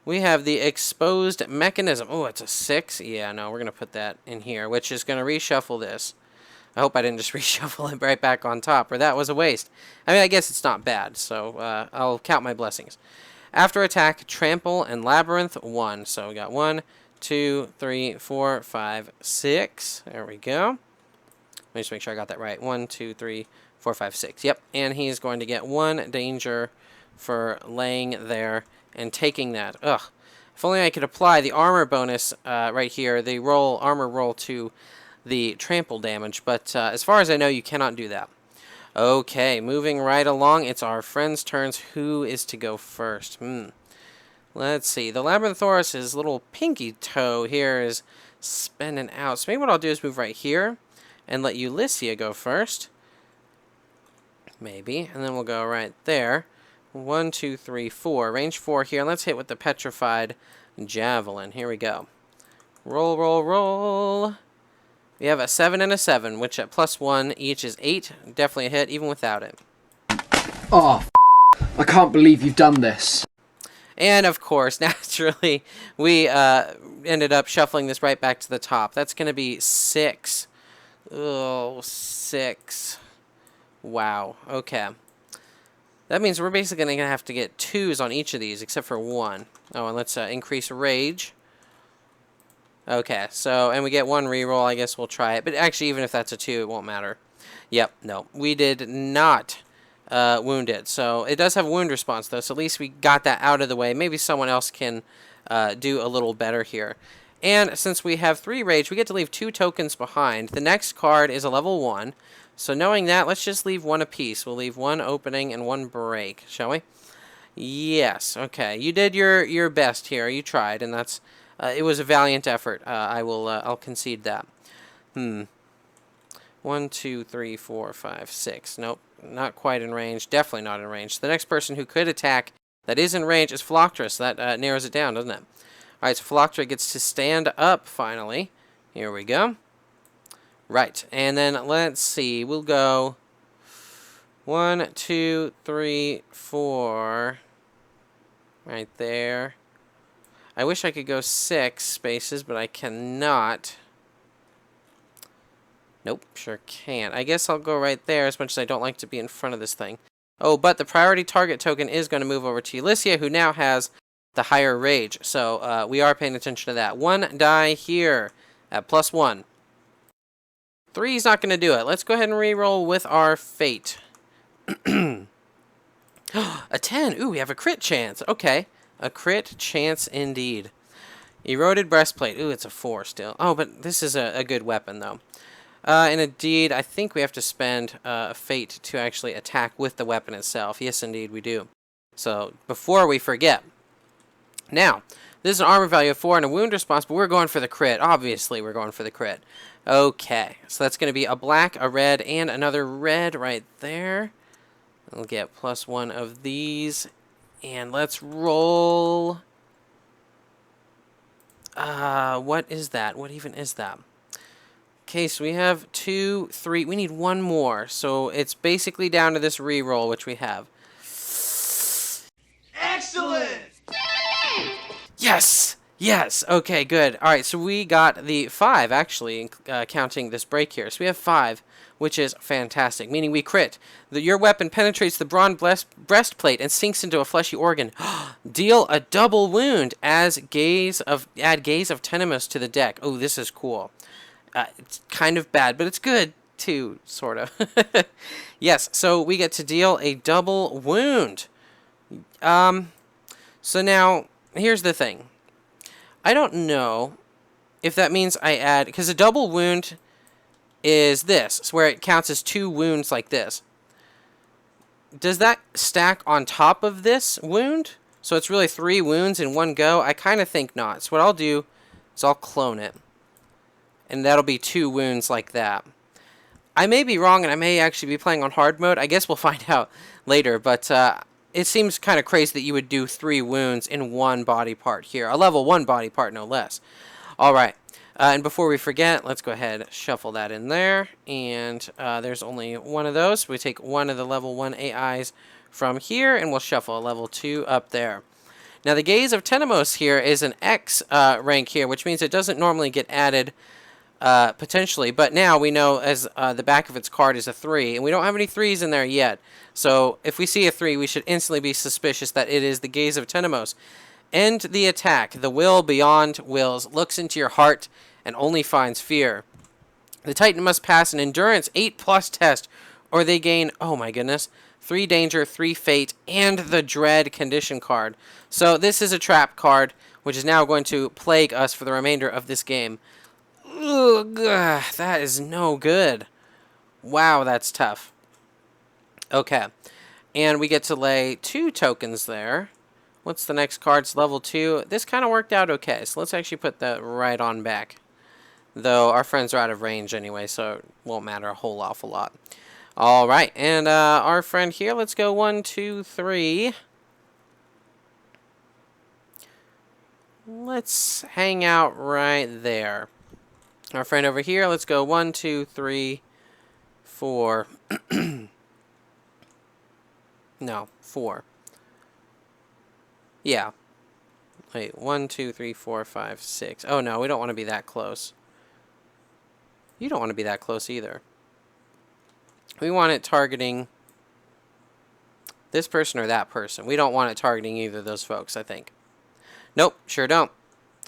We have the exposed mechanism. Oh, it's a 6. Yeah, no, we're going to put that in here, which is going to reshuffle this. I hope I didn't just reshuffle it right back on top, or that was a waste. I mean, I guess it's not bad, so I'll count my blessings. After attack, trample, and labyrinth 1. So we got 1, 2, 3, 4, 5, 6. There we go. Let me just make sure I got that right. 1, 2, 3, 4, 5, 6. Yep, and he's going to get 1 danger for laying there and taking that. Ugh. If only I could apply the armor bonus right here, the armor roll to the trample damage. But as far as I know, you cannot do that. Okay, moving right along, it's our friends' turns. Who is to go first? Let's see. The Labyrinthauros' little pinky toe here is spinning out. So maybe what I'll do is move right here and let Ulyssia go first. Maybe. And then we'll go right there. 1, 2, 3, 4. Range 4 here. Let's hit with the Petrified Javelin. Here we go. Roll, roll, roll. We have a 7 and a 7, which at +1 each is 8. Definitely a hit, even without it. Oh, I can't believe you've done this. And, of course, naturally, we ended up shuffling this right back to the top. That's going to be 6. Oh, 6. Wow. Okay. That means we're basically going to have to get 2s on each of these, except for 1. Oh, and let's increase rage. Okay, so, and we get 1 reroll. I guess we'll try it. But actually, even if that's a 2, it won't matter. Yep, no. We did not wound it. So, it does have a wound response, though. So, at least we got that out of the way. Maybe someone else can do a little better here. And since we have 3 rage, we get to leave 2 tokens behind. The next card is a level 1. So knowing that, let's just leave 1 apiece. We'll leave 1 opening and 1 break, shall we? Yes. Okay. You did your best here. You tried, and that's it was a valiant effort. I'll concede that. 1, 2, 3, 4, 5, 6. Nope. Not quite in range. Definitely not in range. The next person who could attack that is in range is Philocteris. That narrows it down, doesn't it? All right. So Philocteris gets to stand up finally. Here we go. Right, and then let's see, we'll go 1, 2, 3, 4, right there. I wish I could go 6 spaces, but I cannot. Nope, sure can't. I guess I'll go right there, as much as I don't like to be in front of this thing. Oh, but the priority target token is going to move over to Ulyssia, who now has the higher rage, so we are paying attention to that. 1 die here at +1. 3 is not going to do it. Let's go ahead and reroll with our fate. A 10. Ooh, we have a crit chance. Okay. A crit chance indeed. Eroded breastplate. Ooh, it's a 4 still. Oh, but this is a good weapon, though. And indeed, I think we have to spend fate to actually attack with the weapon itself. Yes, indeed, we do. So, before we forget. Now, this is an armor value of 4 and a wound response, but we're going for the crit. Obviously, we're going for the crit. Okay, so that's going to be a black, a red, and another red right there. We'll get +1 of these. And let's roll. What is that? What even is that? Okay, so we have 2, 3. We need 1 more. So it's basically down to this reroll, which we have. Excellent! Yes! Yes! Okay, good. Alright, so we got the 5, actually, counting this break here. So we have 5, which is fantastic, meaning we crit. Your weapon penetrates the bronze breastplate and sinks into a fleshy organ. Deal a double wound. Add Gaze of Tenemus to the deck. Oh, this is cool. It's kind of bad, but it's good, too, sort of. Yes, so we get to deal a double wound. So now, here's the thing. I don't know if that means I add, because a double wound is this, so where it counts as 2 wounds like this. Does that stack on top of this wound? So it's really 3 wounds in one go? I kind of think not. So what I'll do is I'll clone it. And that'll be 2 wounds like that. I may be wrong, and I may actually be playing on hard mode. I guess we'll find out later, but it seems kind of crazy that you would do 3 wounds in one body part here. A level 1 body part, no less. Alright. And before we forget, let's go ahead and shuffle that in there. And there's only 1 of those. So we take 1 of the level 1 AIs from here, and we'll shuffle a level 2 up there. Now, the Gaze of Tenemus here is an X rank here, which means it doesn't normally get added potentially. But now we know as the back of its card is a 3, and we don't have any 3s in there yet. So if we see a 3, we should instantly be suspicious that it is the Gaze of Tenemus. End the attack. The will beyond wills looks into your heart and only finds fear. The Titan must pass an endurance 8+ test, or they gain, oh my goodness, 3 danger, 3 fate, and the dread condition card. So this is a trap card, which is now going to plague us for the remainder of this game. Ugh, that is no good. Wow, that's tough. Okay, and we get to lay 2 tokens there. What's the next card? It's level 2. This kind of worked out okay, so let's actually put that right on back. Though our friends are out of range anyway, so it won't matter a whole awful lot. Alright, and our friend here, let's go 1, 2, 3. Let's hang out right there. Our friend over here, let's go 1, 2, 3, 4. No, 4. Yeah. Wait, 1, 2, 3, 4, 5, 6. Oh, no, we don't want to be that close. You don't want to be that close either. We want it targeting this person or that person. We don't want it targeting either of those folks, I think. Nope, sure don't.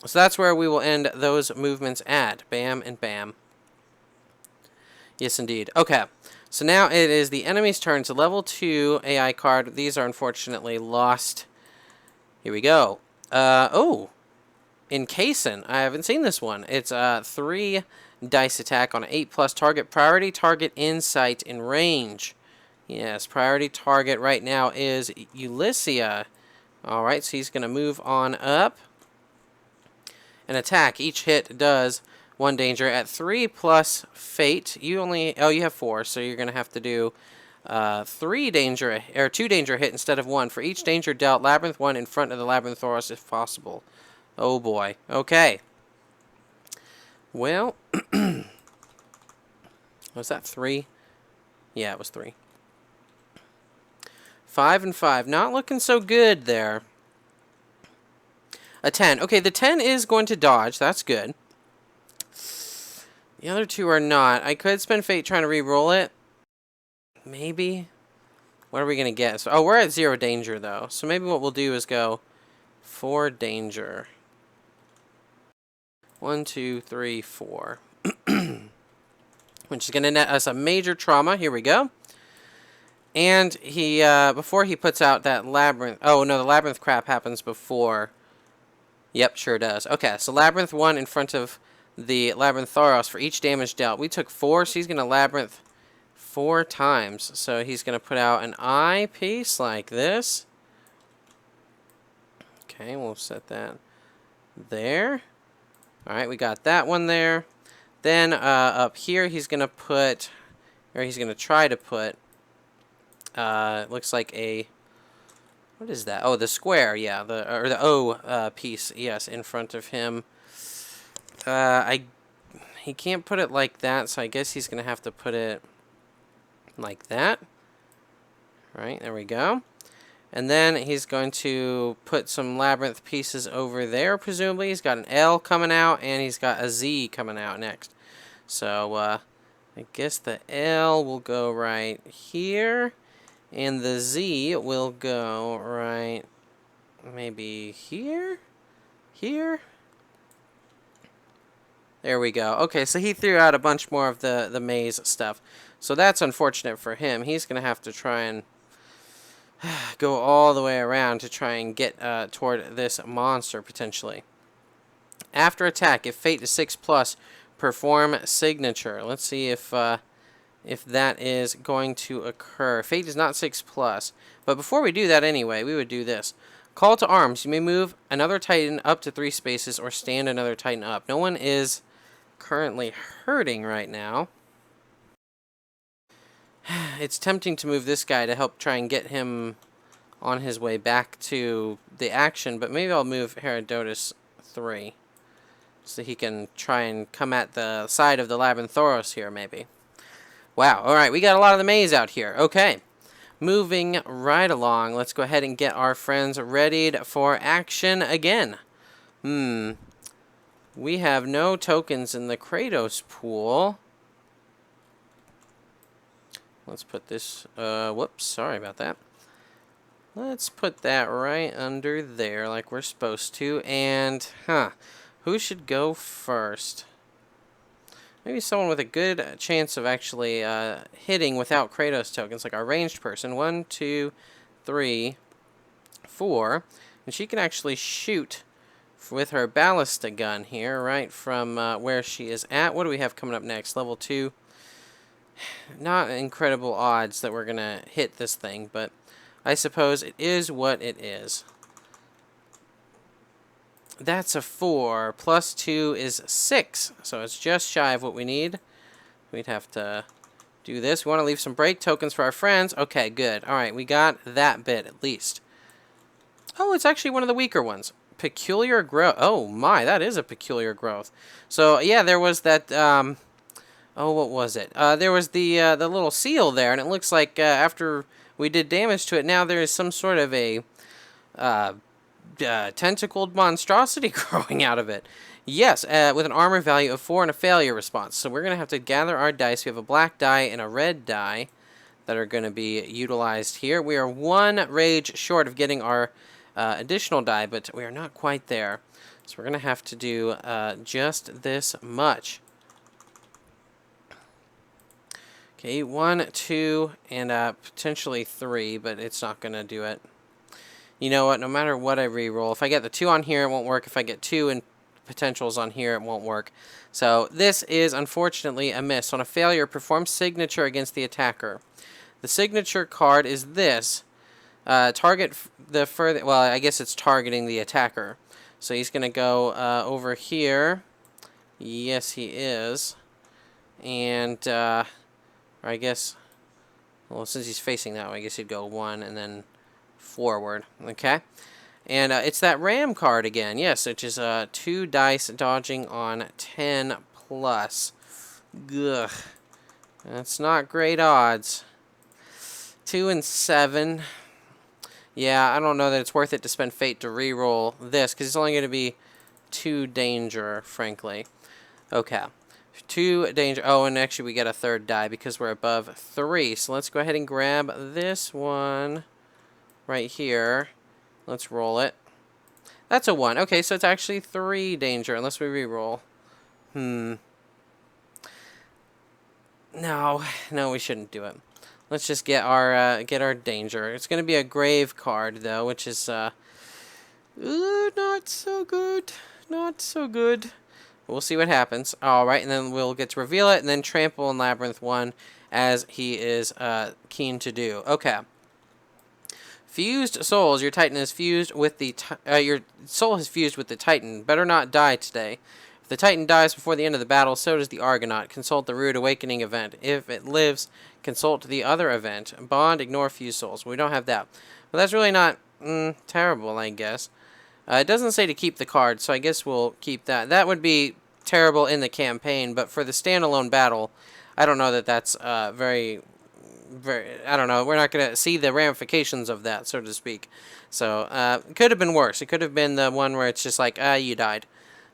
So that's where we will end those movements at. Bam and bam. Yes, indeed. Okay, so now it is the enemy's turn. It's a level 2 AI card. These are unfortunately lost. Here we go. Oh, Encasin. I haven't seen this one. It's a 3 dice attack on an 8+ target. Priority target, insight, and range. Yes, priority target right now is Ulyssia. Alright, so he's going to move on up and attack. Each hit does 1 danger. At 3+ fate, you only... Oh, you have 4, so you're going to have to do 3 danger... Or 2 danger hit instead of 1. For each danger dealt, Labyrinth 1 in front of the Labyrinthauros if possible. Oh boy. Okay. Well... Was that 3? Yeah, it was 3. 5 and 5. Not looking so good there. A 10. Okay, the 10 is going to dodge. That's good. The other 2 are not. I could spend fate trying to re-roll it. Maybe. What are we going to get? So, oh, we're at 0 danger, though. So maybe what we'll do is go 4 danger. 1, 2, 3, 4. Which is going to net us a major trauma. Here we go. And he, before he puts out that labyrinth... Oh, no, the labyrinth crap happens before. Yep, sure does. Okay, so Labyrinth 1 in front of the Labyrinthauros for each damage dealt. We took 4, so he's going to Labyrinth 4 times. So he's going to put out an eye piece like this. Okay, we'll set that there. Alright, we got that one there. Then up here he's going to put... Or he's going to try to put... looks like a... What is that? Oh, the square, yeah. The O piece, yes, in front of him. He can't put it like that, so I guess he's going to have to put it like that. Right, there we go. And then he's going to put some labyrinth pieces over there, presumably. He's got an L coming out, and he's got a Z coming out next. So, I guess the L will go right here. And the Z will go right, maybe here? Here? There we go. Okay, so he threw out a bunch more of the maze stuff. So that's unfortunate for him. He's going to have to try and go all the way around to try and get toward this monster, potentially. After attack, if fate is 6+, perform signature. Let's see if that is going to occur. Fate is not 6+. But before we do that anyway, we would do this. Call to arms. You may move another Titan up to 3 spaces or stand another Titan up. No one is currently hurting right now. It's tempting to move this guy to help try and get him on his way back to the action, but maybe I'll move Herodotus 3 so he can try and come at the side of the Labyrinthauros here, maybe. Wow, alright, we got a lot of the maze out here. Okay, moving right along. Let's go ahead and get our friends readied for action again. We have no tokens in the Kratos pool. Let's put this, whoops, sorry about that. Let's put that right under there like we're supposed to. And, who should go first? Maybe someone with a good chance of actually hitting without Kratos tokens, like our ranged person. 1, 2, 3, 4. And she can actually shoot with her ballista gun here, right from where she is at. What do we have coming up next? Level 2. Not incredible odds that we're going to hit this thing, but I suppose it is what it is. That's a 4. Plus 2 is 6. So it's just shy of what we need. We'd have to do this. We want to leave some break tokens for our friends. Okay, good. Alright, we got that bit at least. Oh, it's actually one of the weaker ones. Peculiar growth. Oh my, that is a peculiar growth. So, yeah, there was that... oh, what was it? There was the little seal there, and it looks like after we did damage to it. Now there is some sort of a tentacled monstrosity growing out of it. Yes, with an armor value of 4 and a failure response. So we're going to have to gather our dice. We have a black die and a red die that are going to be utilized here. We are 1 rage short of getting our additional die, but we are not quite there. So we're going to have to do just this much. Okay, 1, 2, and potentially 3, but it's not going to do it. You know what? No matter what I re-roll, if I get the 2 on here, it won't work. If I get 2 and potentials on here, it won't work. So this is unfortunately a miss. On a failure, perform signature against the attacker. The signature card is this. Target the further... Well, I guess it's targeting the attacker. So he's going to go over here. Yes, he is. And... or I guess, well, since he's facing that way, I guess he'd go 1 and then forward. Okay? And it's that ram card again. Yes, which is 2 dice dodging on 10 plus. Ugh. That's not great odds. 2 and 7. Yeah, I don't know that it's worth it to spend fate to re-roll this, because it's only going to be 2 danger, frankly. Okay. 2 danger. Oh, and actually we get a 3rd die because we're above 3. So let's go ahead and grab this one right here. Let's roll it. That's a 1. Okay, so it's actually 3 danger unless we re-roll. No, we shouldn't do it. Let's just get our danger. It's going to be a grave card though, which is not so good. Not so good. We'll see what happens. Alright, and then we'll get to reveal it, and then trample on Labyrinth 1, as he is keen to do. Okay. Fused souls. Your Titan is fused with the... your soul is fused with the Titan. Better not die today. If the Titan dies before the end of the battle, so does the Argonaut. Consult the Rude Awakening event. If it lives, consult the other event. Bond, ignore fused souls. We don't have that. But that's really not terrible, I guess. It doesn't say to keep the card, so I guess we'll keep that. That would be terrible in the campaign, but for the standalone battle, I don't know that that's very, I don't know. We're not going to see the ramifications of that, so to speak. So, it could have been worse. It could have been the one where it's just like, you died.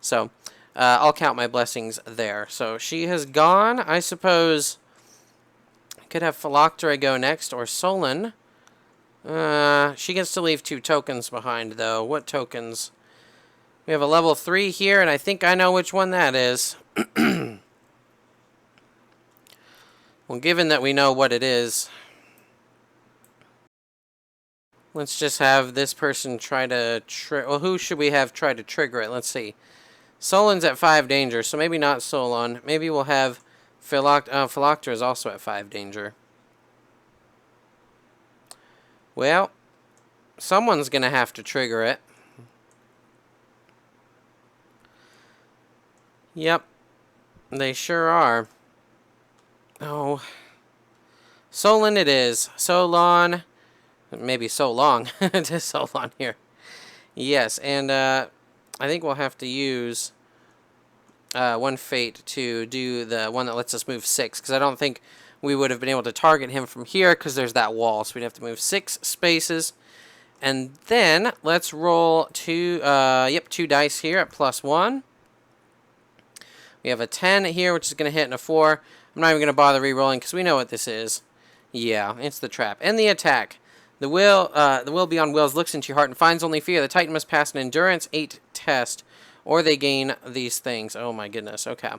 So, I'll count my blessings there. So, she has gone. I suppose I could have Phylactery go next, or Solon. She gets to leave 2 tokens behind, though. What tokens? We have a level 3 here, and I think I know which one that is. Well, given that we know what it is, let's just have this person try to... well, who should we have try to trigger it? Let's see. Solon's at 5 danger, so maybe not Solon. Maybe we'll have Phylactery is also at 5 danger. Well, someone's going to have to trigger it. Yep, they sure are. Oh, Solon it is. Solon, maybe so long. It is Solon here. Yes, and I think we'll have to use 1 fate to do the one that lets us move 6, because I don't think we would have been able to target him from here because there's that wall. So we'd have to move 6 spaces. And then let's roll 2 dice here at +1. We have a 10 here, which is going to hit, and a 4. I'm not even going to bother re-rolling because we know what this is. Yeah, it's the trap. And the attack. The will beyond wills looks into your heart and finds only fear. The Titan must pass an endurance 8 test, or they gain these things. Oh my goodness. Okay.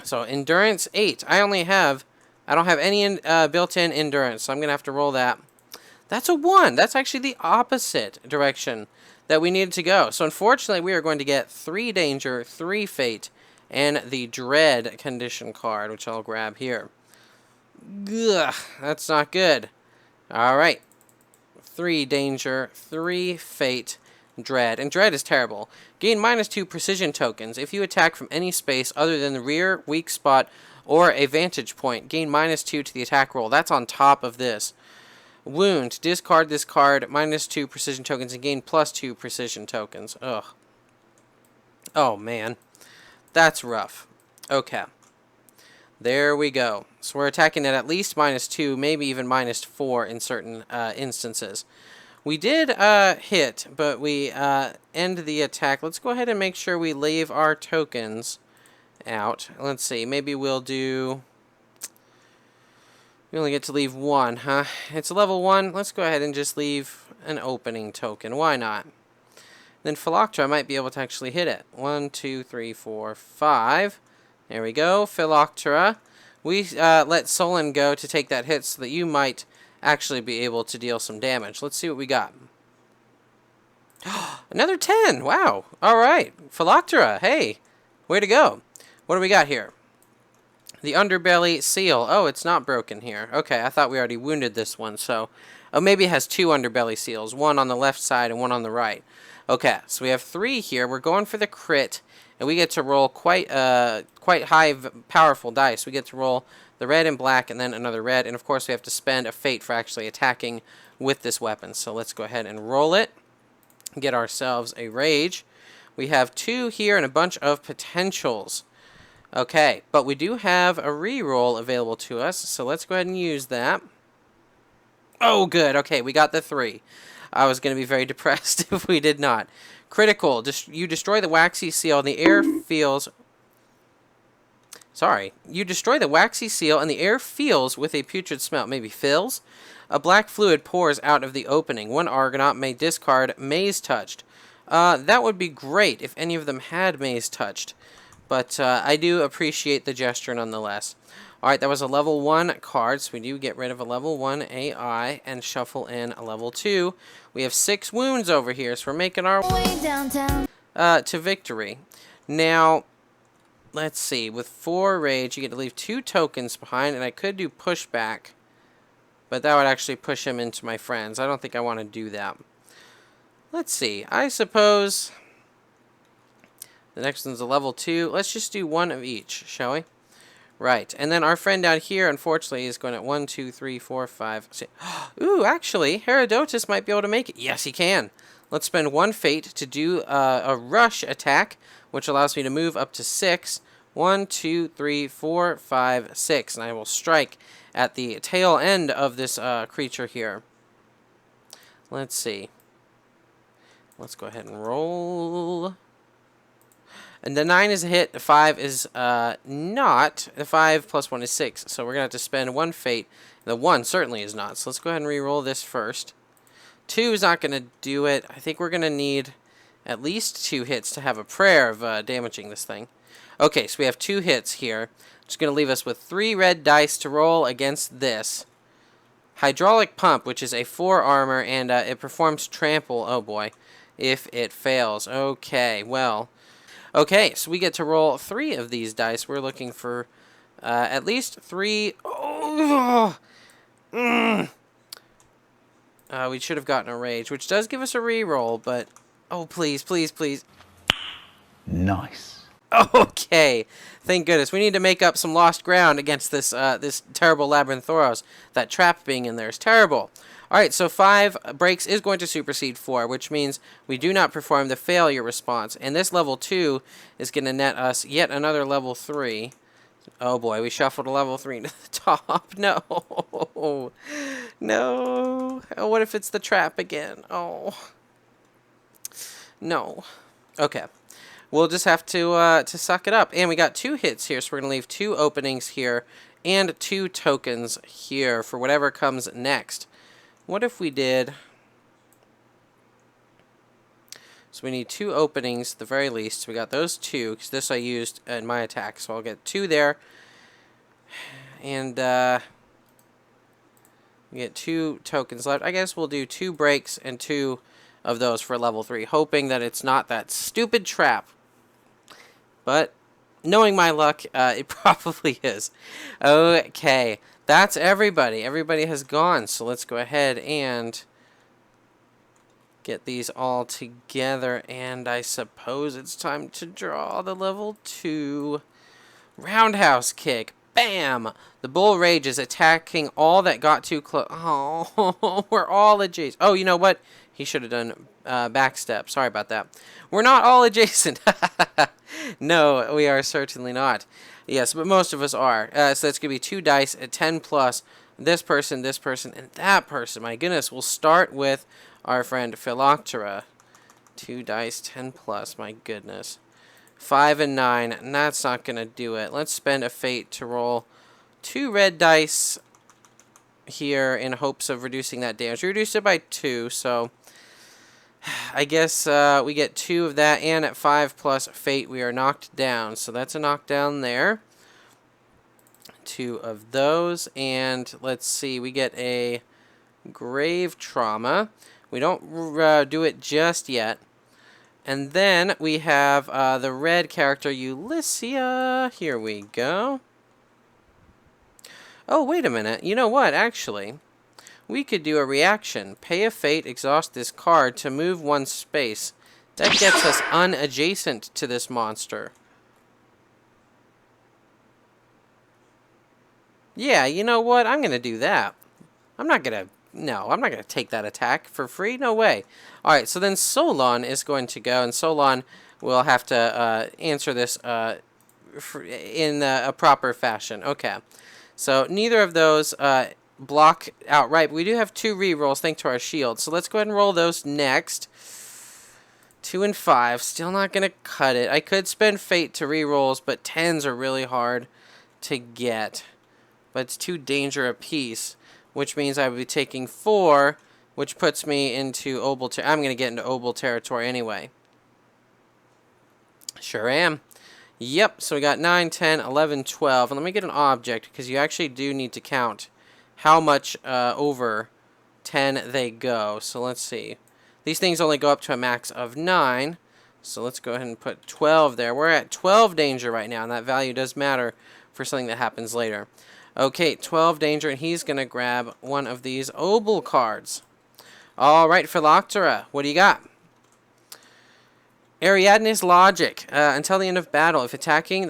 So endurance 8. I don't have any built-in endurance, so I'm going to have to roll that. That's a 1. That's actually the opposite direction that we needed to go. So unfortunately, we are going to get 3 danger, 3 fate, and the dread condition card, which I'll grab here. Ugh, that's not good. All right. 3 danger, 3 fate, dread. And dread is terrible. Gain -2 precision tokens. If you attack from any space other than the rear, weak spot, or a vantage point, gain -2 to the attack roll. That's on top of this. Wound. Discard this card, -2 precision tokens, and gain +2 precision tokens. Ugh. Oh, man. That's rough. Okay. There we go. So we're attacking at least -2, maybe even -4 in certain instances. We did hit, but we end the attack. Let's go ahead and make sure we leave our tokens out. Let's see. Maybe we'll do... We only get to leave one, huh? It's level 1. Let's go ahead and just leave an opening token. Why not? Then Phyloctera might be able to actually hit it. 1, 2, 3, 4, 5. There we go. Phyloctera. We let Solon go to take that hit so that you might actually be able to deal some damage. Let's see what we got. Another 10. Wow. All right. Phyloctera. Hey. Way to go. What do we got here? The underbelly seal. Oh, it's not broken here. Okay, I thought we already wounded this one, so... Oh, maybe it has 2 underbelly seals. One on the left side and one on the right. Okay, so we have 3 here. We're going for the crit, and we get to roll quite high, powerful dice. We get to roll the red and black, and then another red, and of course we have to spend a fate for actually attacking with this weapon. So let's go ahead and roll it. Get ourselves a rage. We have 2 here and a bunch of potentials. Okay, but we do have a reroll available to us, so let's go ahead and use that. Oh, good. Okay, we got the 3. I was going to be very depressed if we did not. Critical. You destroy the waxy seal and the air feels... Sorry. You destroy the waxy seal and the air feels with a putrid smell. Maybe fills? A black fluid pours out of the opening. One Argonaut may discard Maze Touched. That would be great if any of them had Maze Touched. But I do appreciate the gesture nonetheless. Alright, that was a level 1 card, so we do get rid of a level 1 AI and shuffle in a level 2. We have 6 wounds over here, so we're making our way downtown to victory. Now, let's see. With 4 rage, you get to leave 2 tokens behind, and I could do pushback, but that would actually push him into my friends. I don't think I want to do that. Let's see. I suppose the next one's a level 2. Let's just do 1 of each, shall we? Right, and then our friend down here, unfortunately, is going at 1, 2, 3, 4, 5, 6. Ooh, actually, Herodotus might be able to make it. Yes, he can. Let's spend 1 fate to do a rush attack, which allows me to move up to 6. 1, 2, 3, 4, 5, 6. And I will strike at the tail end of this creature here. Let's see. Let's go ahead and roll. And the 9 is a hit, the 5 is not. The 5 plus 1 is 6, so we're going to have to spend 1 fate. The 1 certainly is not, so let's go ahead and re-roll this first. 2 is not going to do it. I think we're going to need at least 2 hits to have a prayer of damaging this thing. Okay, so we have 2 hits here. Just going to leave us with 3 red dice to roll against this. Hydraulic Pump, which is a 4 armor, and it performs trample. Oh boy, if it fails. Okay, well... Okay, so we get to roll 3 of these dice. We're looking for at least 3... Oh! We should have gotten a rage, which does give us a reroll, but... Oh, please, please, please. Nice. Okay, thank goodness. We need to make up some lost ground against this this terrible Labyrinthauros. That trap being in there is terrible. Alright, so 5 breaks is going to supersede 4, which means we do not perform the failure response. And this level 2 is going to net us yet another level 3. Oh boy, we shuffled a level 3 to the top. No. No. Oh, what if it's the trap again? Oh. No. Okay. We'll just have to suck it up. And we got 2 hits here, so we're going to leave 2 openings here and 2 tokens here for whatever comes next. What if we did... So we need 2 openings at the very least. So we got those 2, because this I used in my attack. So I'll get 2 there. And we get 2 tokens left. I guess we'll do 2 breaks and 2 of those for level 3, hoping that it's not that stupid trap. But knowing my luck, it probably is. Okay. That's everybody. Everybody has gone, so let's go ahead and get these all together, and I suppose it's time to draw the level 2 roundhouse kick. Bam! The bull rages, attacking all that got too close. Oh, we're all adjacent. Oh, you know what? He should have done backstep. Sorry about that. We're not all adjacent. No, we are certainly not. Yes, but most of us are. So that's going to be 2 dice at 10 plus. This person, and that person. My goodness. We'll start with our friend Philoctera. 2 dice, 10 plus. My goodness. 5 and 9. And that's not going to do it. Let's spend a fate to roll 2 red dice here in hopes of reducing that damage. We reduced it by 2, so I guess we get 2 of that, and at 5 plus fate we are knocked down. So that's a knockdown there. 2 of those, and let's see, we get a grave trauma. We don't do it just yet. And then we have the red character Ulyssia. Here we go. Oh, wait a minute. You know what, actually? We could do a reaction. Pay a fate, exhaust this card to move 1 space. That gets us unadjacent to this monster. Yeah, you know what? I'm going to do that. I'm not going to take that attack for free. No way. Alright, so then Solon is going to go, and Solon will have to answer this in a proper fashion. Okay. So neither of those block outright. But we do have 2 rerolls thanks to our shield. So let's go ahead and roll those next. 2 and 5. Still not going to cut it. I could spend fate to rerolls, but 10s are really hard to get. But it's 2 danger apiece, which means I would be taking 4, which puts me into Obel territory. I'm going to get into Obel territory anyway. Sure am. Yep, so we got 9, 10, 11, 12. And let me get an object, because you actually do need to count how much over 10 they go. So let's see. These things only go up to a max of 9. So let's go ahead and put 12 there. We're at 12 danger right now, and that value does matter for something that happens later. Okay, 12 danger, and he's going to grab one of these Obel cards. All right, Philoctera, what do you got? Ariadne's Logic. Until the end of battle, if attacking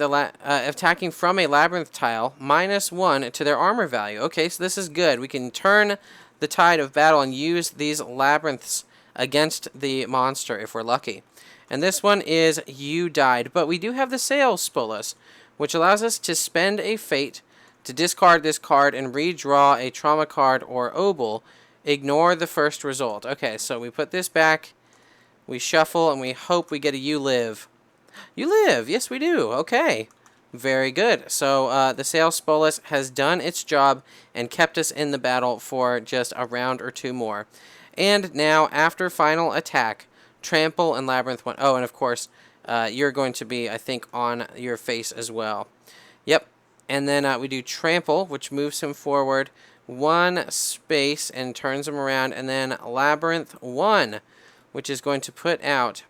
from a labyrinth tile, -1 to their armor value. Okay, so this is good. We can turn the tide of battle and use these labyrinths against the monster if we're lucky. And this one is You Died. But we do have the Sail Spolus, which allows us to spend a fate to discard this card and redraw a trauma card or Obel. Ignore the first result. Okay, so we put this back. We shuffle, and we hope we get a You Live. You Live! Yes, we do. Okay. Very good. So the Sail Spolus has done its job and kept us in the battle for just a round or 2 more. And now, after final attack, Trample and Labyrinth 1. Oh, and of course, you're going to be, I think, on your face as well. Yep. And then we do Trample, which moves him forward 1 space and turns him around. And then Labyrinth 1, which is going to put out...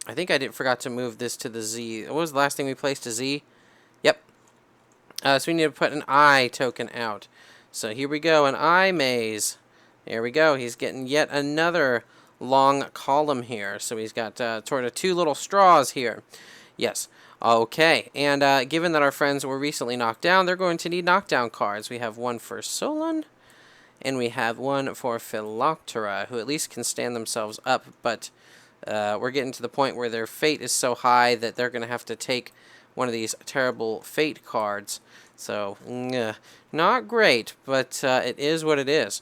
I think I forgot to move this to the Z. What was the last thing we placed? A Z? Yep. So we need to put an I token out. So here we go, an I maze. There we go. He's getting yet another long column here. So he's got sort of 2 little straws here. Yes. Okay. And given that our friends were recently knocked down, they're going to need knockdown cards. We have 1 for Solon, and we have 1 for Philoctera, who at least can stand themselves up, but we're getting to the point where their fate is so high that they're going to have to take one of these terrible fate cards. So, not great, but it is what it is.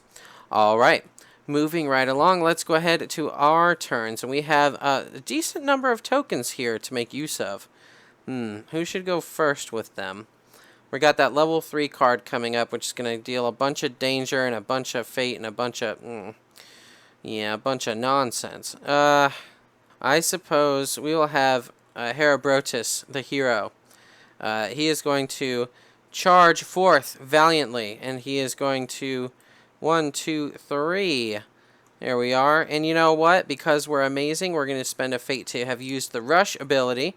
All right, moving right along, let's go ahead to our turns. And we have a decent number of tokens here to make use of. Who should go first with them? We got that level 3 card coming up, which is going to deal a bunch of danger and a bunch of fate and a bunch of... yeah, a bunch of nonsense. I suppose we will have Herobrotus, the hero. He is going to charge forth valiantly, and he is going to 1, 2, 3. There we are. And you know what? Because we're amazing, we're going to spend a fate to have used the rush ability,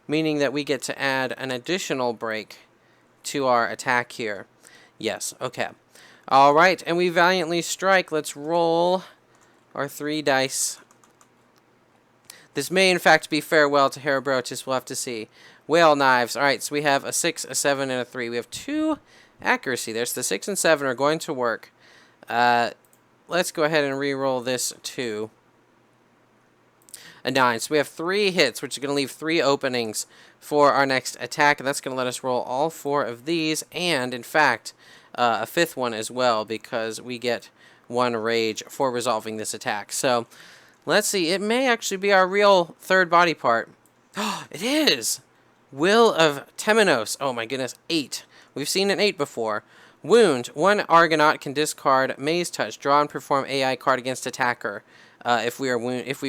meaning that we get to add an additional break to our attack here. Yes, okay. All right, and we valiantly strike. Let's roll our 3 dice. This may, in fact, be farewell to Herobrotus. We'll have to see. Whale Knives. All right, so we have a 6, a 7, and a 3. We have 2 accuracy there. So the 6 and 7 are going to work. Let's go ahead and re-roll this 2. a 9. So we have 3 hits, which is going to leave 3 openings for our next attack. And that's going to let us roll all 4 of these. And, in fact, a 5th one as well, because we get 1 rage for resolving this attack. So, let's see. It may actually be our real 3rd body part. Oh, it is! Will of Temenos. Oh, my goodness. 8. We've seen an 8 before. Wound. 1 Argonaut can discard Maze Touch. Draw and perform AI card against attacker if we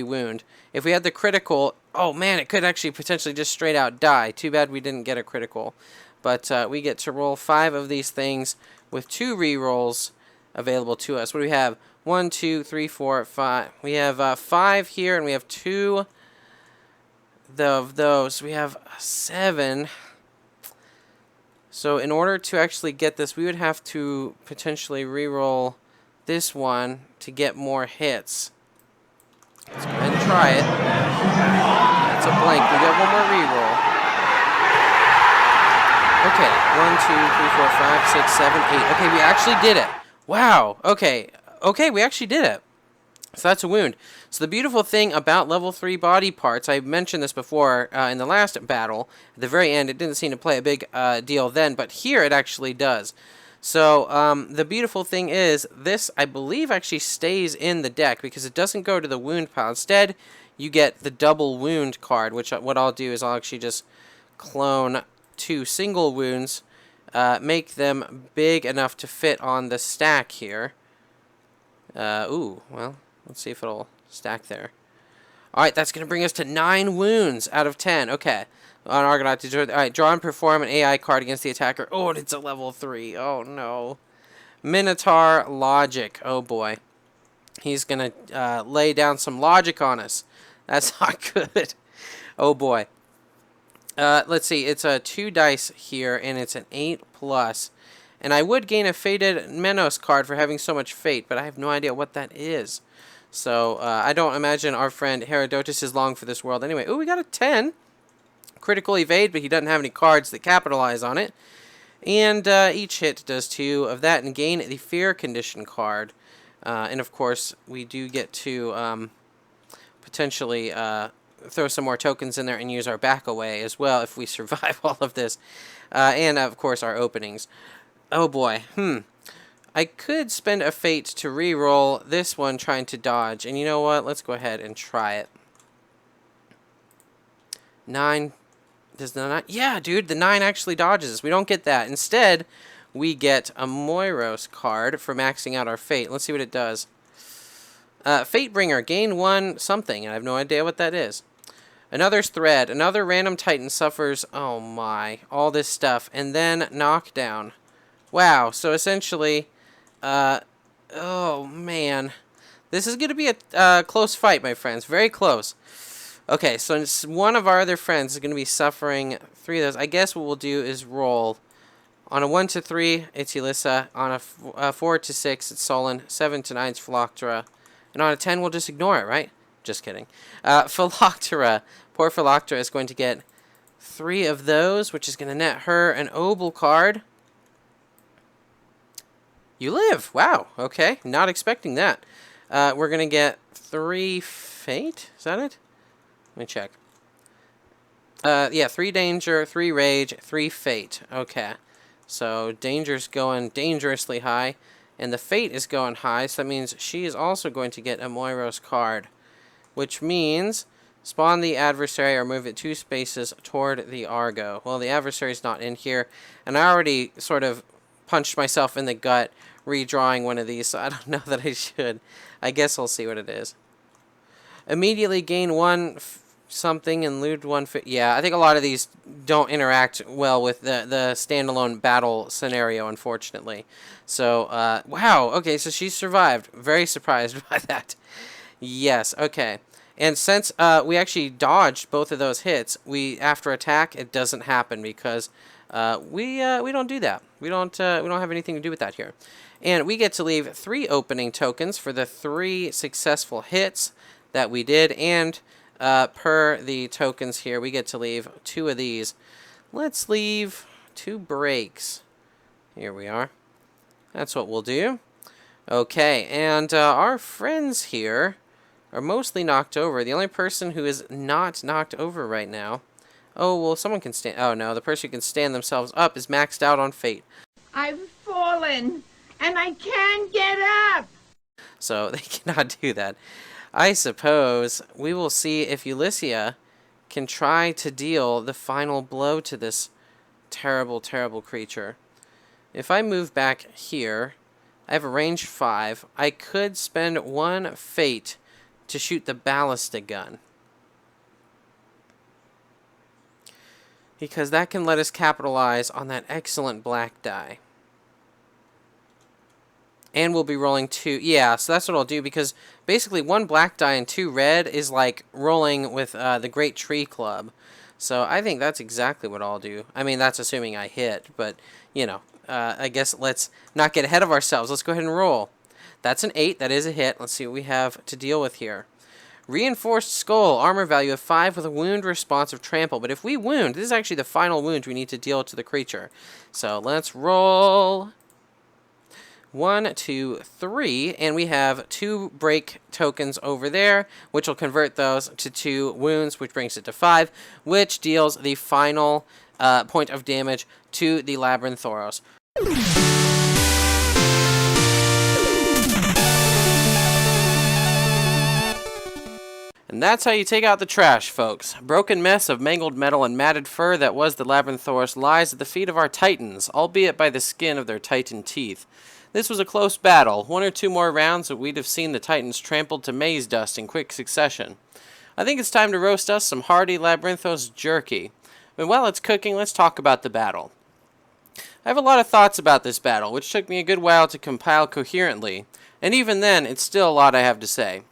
wound. If we had the critical, oh man, it could actually potentially just straight out die. Too bad we didn't get a critical. But we get to roll 5 of these things with 2 rerolls available to us. What do we have? 1, 2, 3, 4, 5. We have 5 here, and we have 2 of those. We have 7. So in order to actually get this, we would have to potentially reroll this one to get more hits. Let's go ahead and try it. That's a blank. We got 1 more reroll. Okay, 1, 2, 3, 4, 5, 6, 7, 8. Okay, we actually did it. Wow. Okay, we actually did it. So that's a wound. So the beautiful thing about level 3 body parts, I mentioned this before in the last battle, at the very end, it didn't seem to play a big deal then, but here it actually does. So the beautiful thing is, this, I believe, actually stays in the deck because it doesn't go to the wound pile. Instead, you get the double wound card, which what I'll do is I'll actually just clone 2 single wounds, make them big enough to fit on the stack here. Ooh, well, let's see if it'll stack there. Alright, that's going to bring us to 9 wounds out of 10. Okay. On Argonaut, alright, draw and perform an AI card against the attacker. Oh, it's a level 3. Oh, no. Minotaur Logic. Oh, boy. He's going to lay down some logic on us. That's not good. Oh, boy. Let's see. It's a 2 dice here, and it's an 8+. And I would gain a Fated Menos card for having so much fate, but I have no idea what that is. So, I don't imagine our friend Herodotus is long for this world. Anyway, ooh, we got a 10. Critical evade, but he doesn't have any cards that capitalize on it. And each hit does 2 of that, and gain the Fear Condition card. And, of course, we do get to potentially throw some more tokens in there and use our back away as well if we survive all of this. And, of course, our openings. Oh, boy. I could spend a fate to re-roll this one trying to dodge. And you know what? Let's go ahead and try it. 9. Does the 9? Yeah, dude. The 9 actually dodges. We don't get that. Instead, we get a Moiros card for maxing out our fate. Let's see what it does. Fatebringer. Gain 1 something. And I have no idea what that is. Another thread. Another random titan suffers. Oh, my. All this stuff. And then knockdown. Wow. So, essentially... oh, man. This is going to be a close fight, my friends. Very close. Okay, so one of our other friends is going to be suffering 3 of those. I guess what we'll do is roll. On a 1 to 3, it's Elissa. On a 4 to 6, it's Solon. 7 to 9, it's Phyloctera. And on a 10, we'll just ignore it, right? Just kidding. Phyloctera. Poor Phyloctera is going to get 3 of those, which is going to net her an Obel card. You live. Wow. Okay. Not expecting that. We're going to get 3 fate. Is that it? Let me check. Yeah, 3 danger, 3 rage, 3 fate. Okay. So danger's going dangerously high. And the fate is going high. So that means she is also going to get a Moiros card. Which means spawn the adversary or move it 2 spaces toward the Argo. Well, the adversary's not in here. And I already sort of punched myself in the gut redrawing one of these, so I don't know that I should. I guess I'll see what it is. Immediately gain 1 something and loot 1 yeah, I think a lot of these don't interact well with the standalone battle scenario, unfortunately. So, wow, okay, so she survived. Very surprised by that. Yes, okay. And since we actually dodged both of those hits, after attack, it doesn't happen because we don't do that. We don't have anything to do with that here. And we get to leave 3 opening tokens for the 3 successful hits that we did. And per the tokens here, we get to leave 2 of these. Let's leave 2 breaks. Here we are. That's what we'll do. Okay, and our friends here are mostly knocked over. The only person who is not knocked over right now... Oh, well, someone can stand... Oh, no, the person who can stand themselves up is maxed out on fate. I've fallen, and I can't get up! So they cannot do that. I suppose we will see if Ulyssia can try to deal the final blow to this terrible, terrible creature. If I move back here, I have a range 5. I could spend 1 fate to shoot the ballista gun, because that can let us capitalize on that excellent black die. And we'll be rolling 2. Yeah, so that's what I'll do, because basically 1 black die and 2 red is like rolling with the Great Tree Club. So I think that's exactly what I'll do. I mean, that's assuming I hit, but, you know, I guess let's not get ahead of ourselves. Let's go ahead and roll. That's an 8. That is a hit. Let's see what we have to deal with here. Reinforced Skull, armor value of 5 with a wound response of trample. But if we wound, this is actually the final wound we need to deal to the creature. So let's roll. 1, 2, 3, and we have 2 break tokens over there, which will convert those to 2 wounds, which brings it to 5, which deals the final point of damage to the Labyrinthauros. And that's how you take out the trash, folks. A broken mess of mangled metal and matted fur that was the Labyrinthauros lies at the feet of our titans, albeit by the skin of their titan teeth. This was a close battle. 1 or 2 more rounds and we'd have seen the titans trampled to maize dust in quick succession. I think it's time to roast us some hearty Labyrinthos jerky. But while it's cooking, let's talk about the battle. I have a lot of thoughts about this battle, which took me a good while to compile coherently, and even then, it's still a lot I have to say.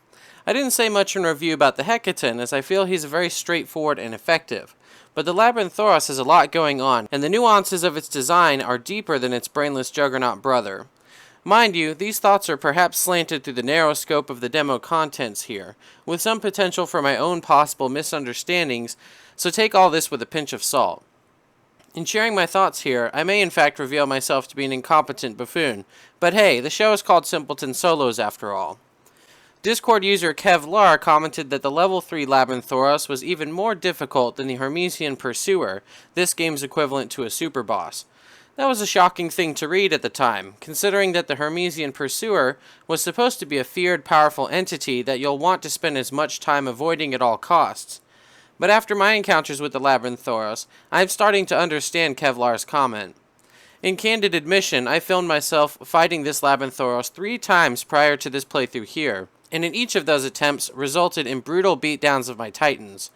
I didn't say much in review about the Hecaton, as I feel he's very straightforward and effective. But the Labyrinthauros has a lot going on, and the nuances of its design are deeper than its brainless juggernaut brother. Mind you, these thoughts are perhaps slanted through the narrow scope of the demo contents here, with some potential for my own possible misunderstandings, so take all this with a pinch of salt. In sharing my thoughts here, I may in fact reveal myself to be an incompetent buffoon, but hey, the show is called Simpleton Solos after all. Discord user Kevlar commented that the level 3 Labyrinthauros was even more difficult than the Hermesian Pursuer, this game's equivalent to a super boss. That was a shocking thing to read at the time, considering that the Hermesian Pursuer was supposed to be a feared, powerful entity that you'll want to spend as much time avoiding at all costs. But after my encounters with the Labyrinthauros, I'm starting to understand Kevlar's comment. In candid admission, I filmed myself fighting this Labyrinthauros 3 times prior to this playthrough here, and in each of those attempts resulted in brutal beatdowns of my titans.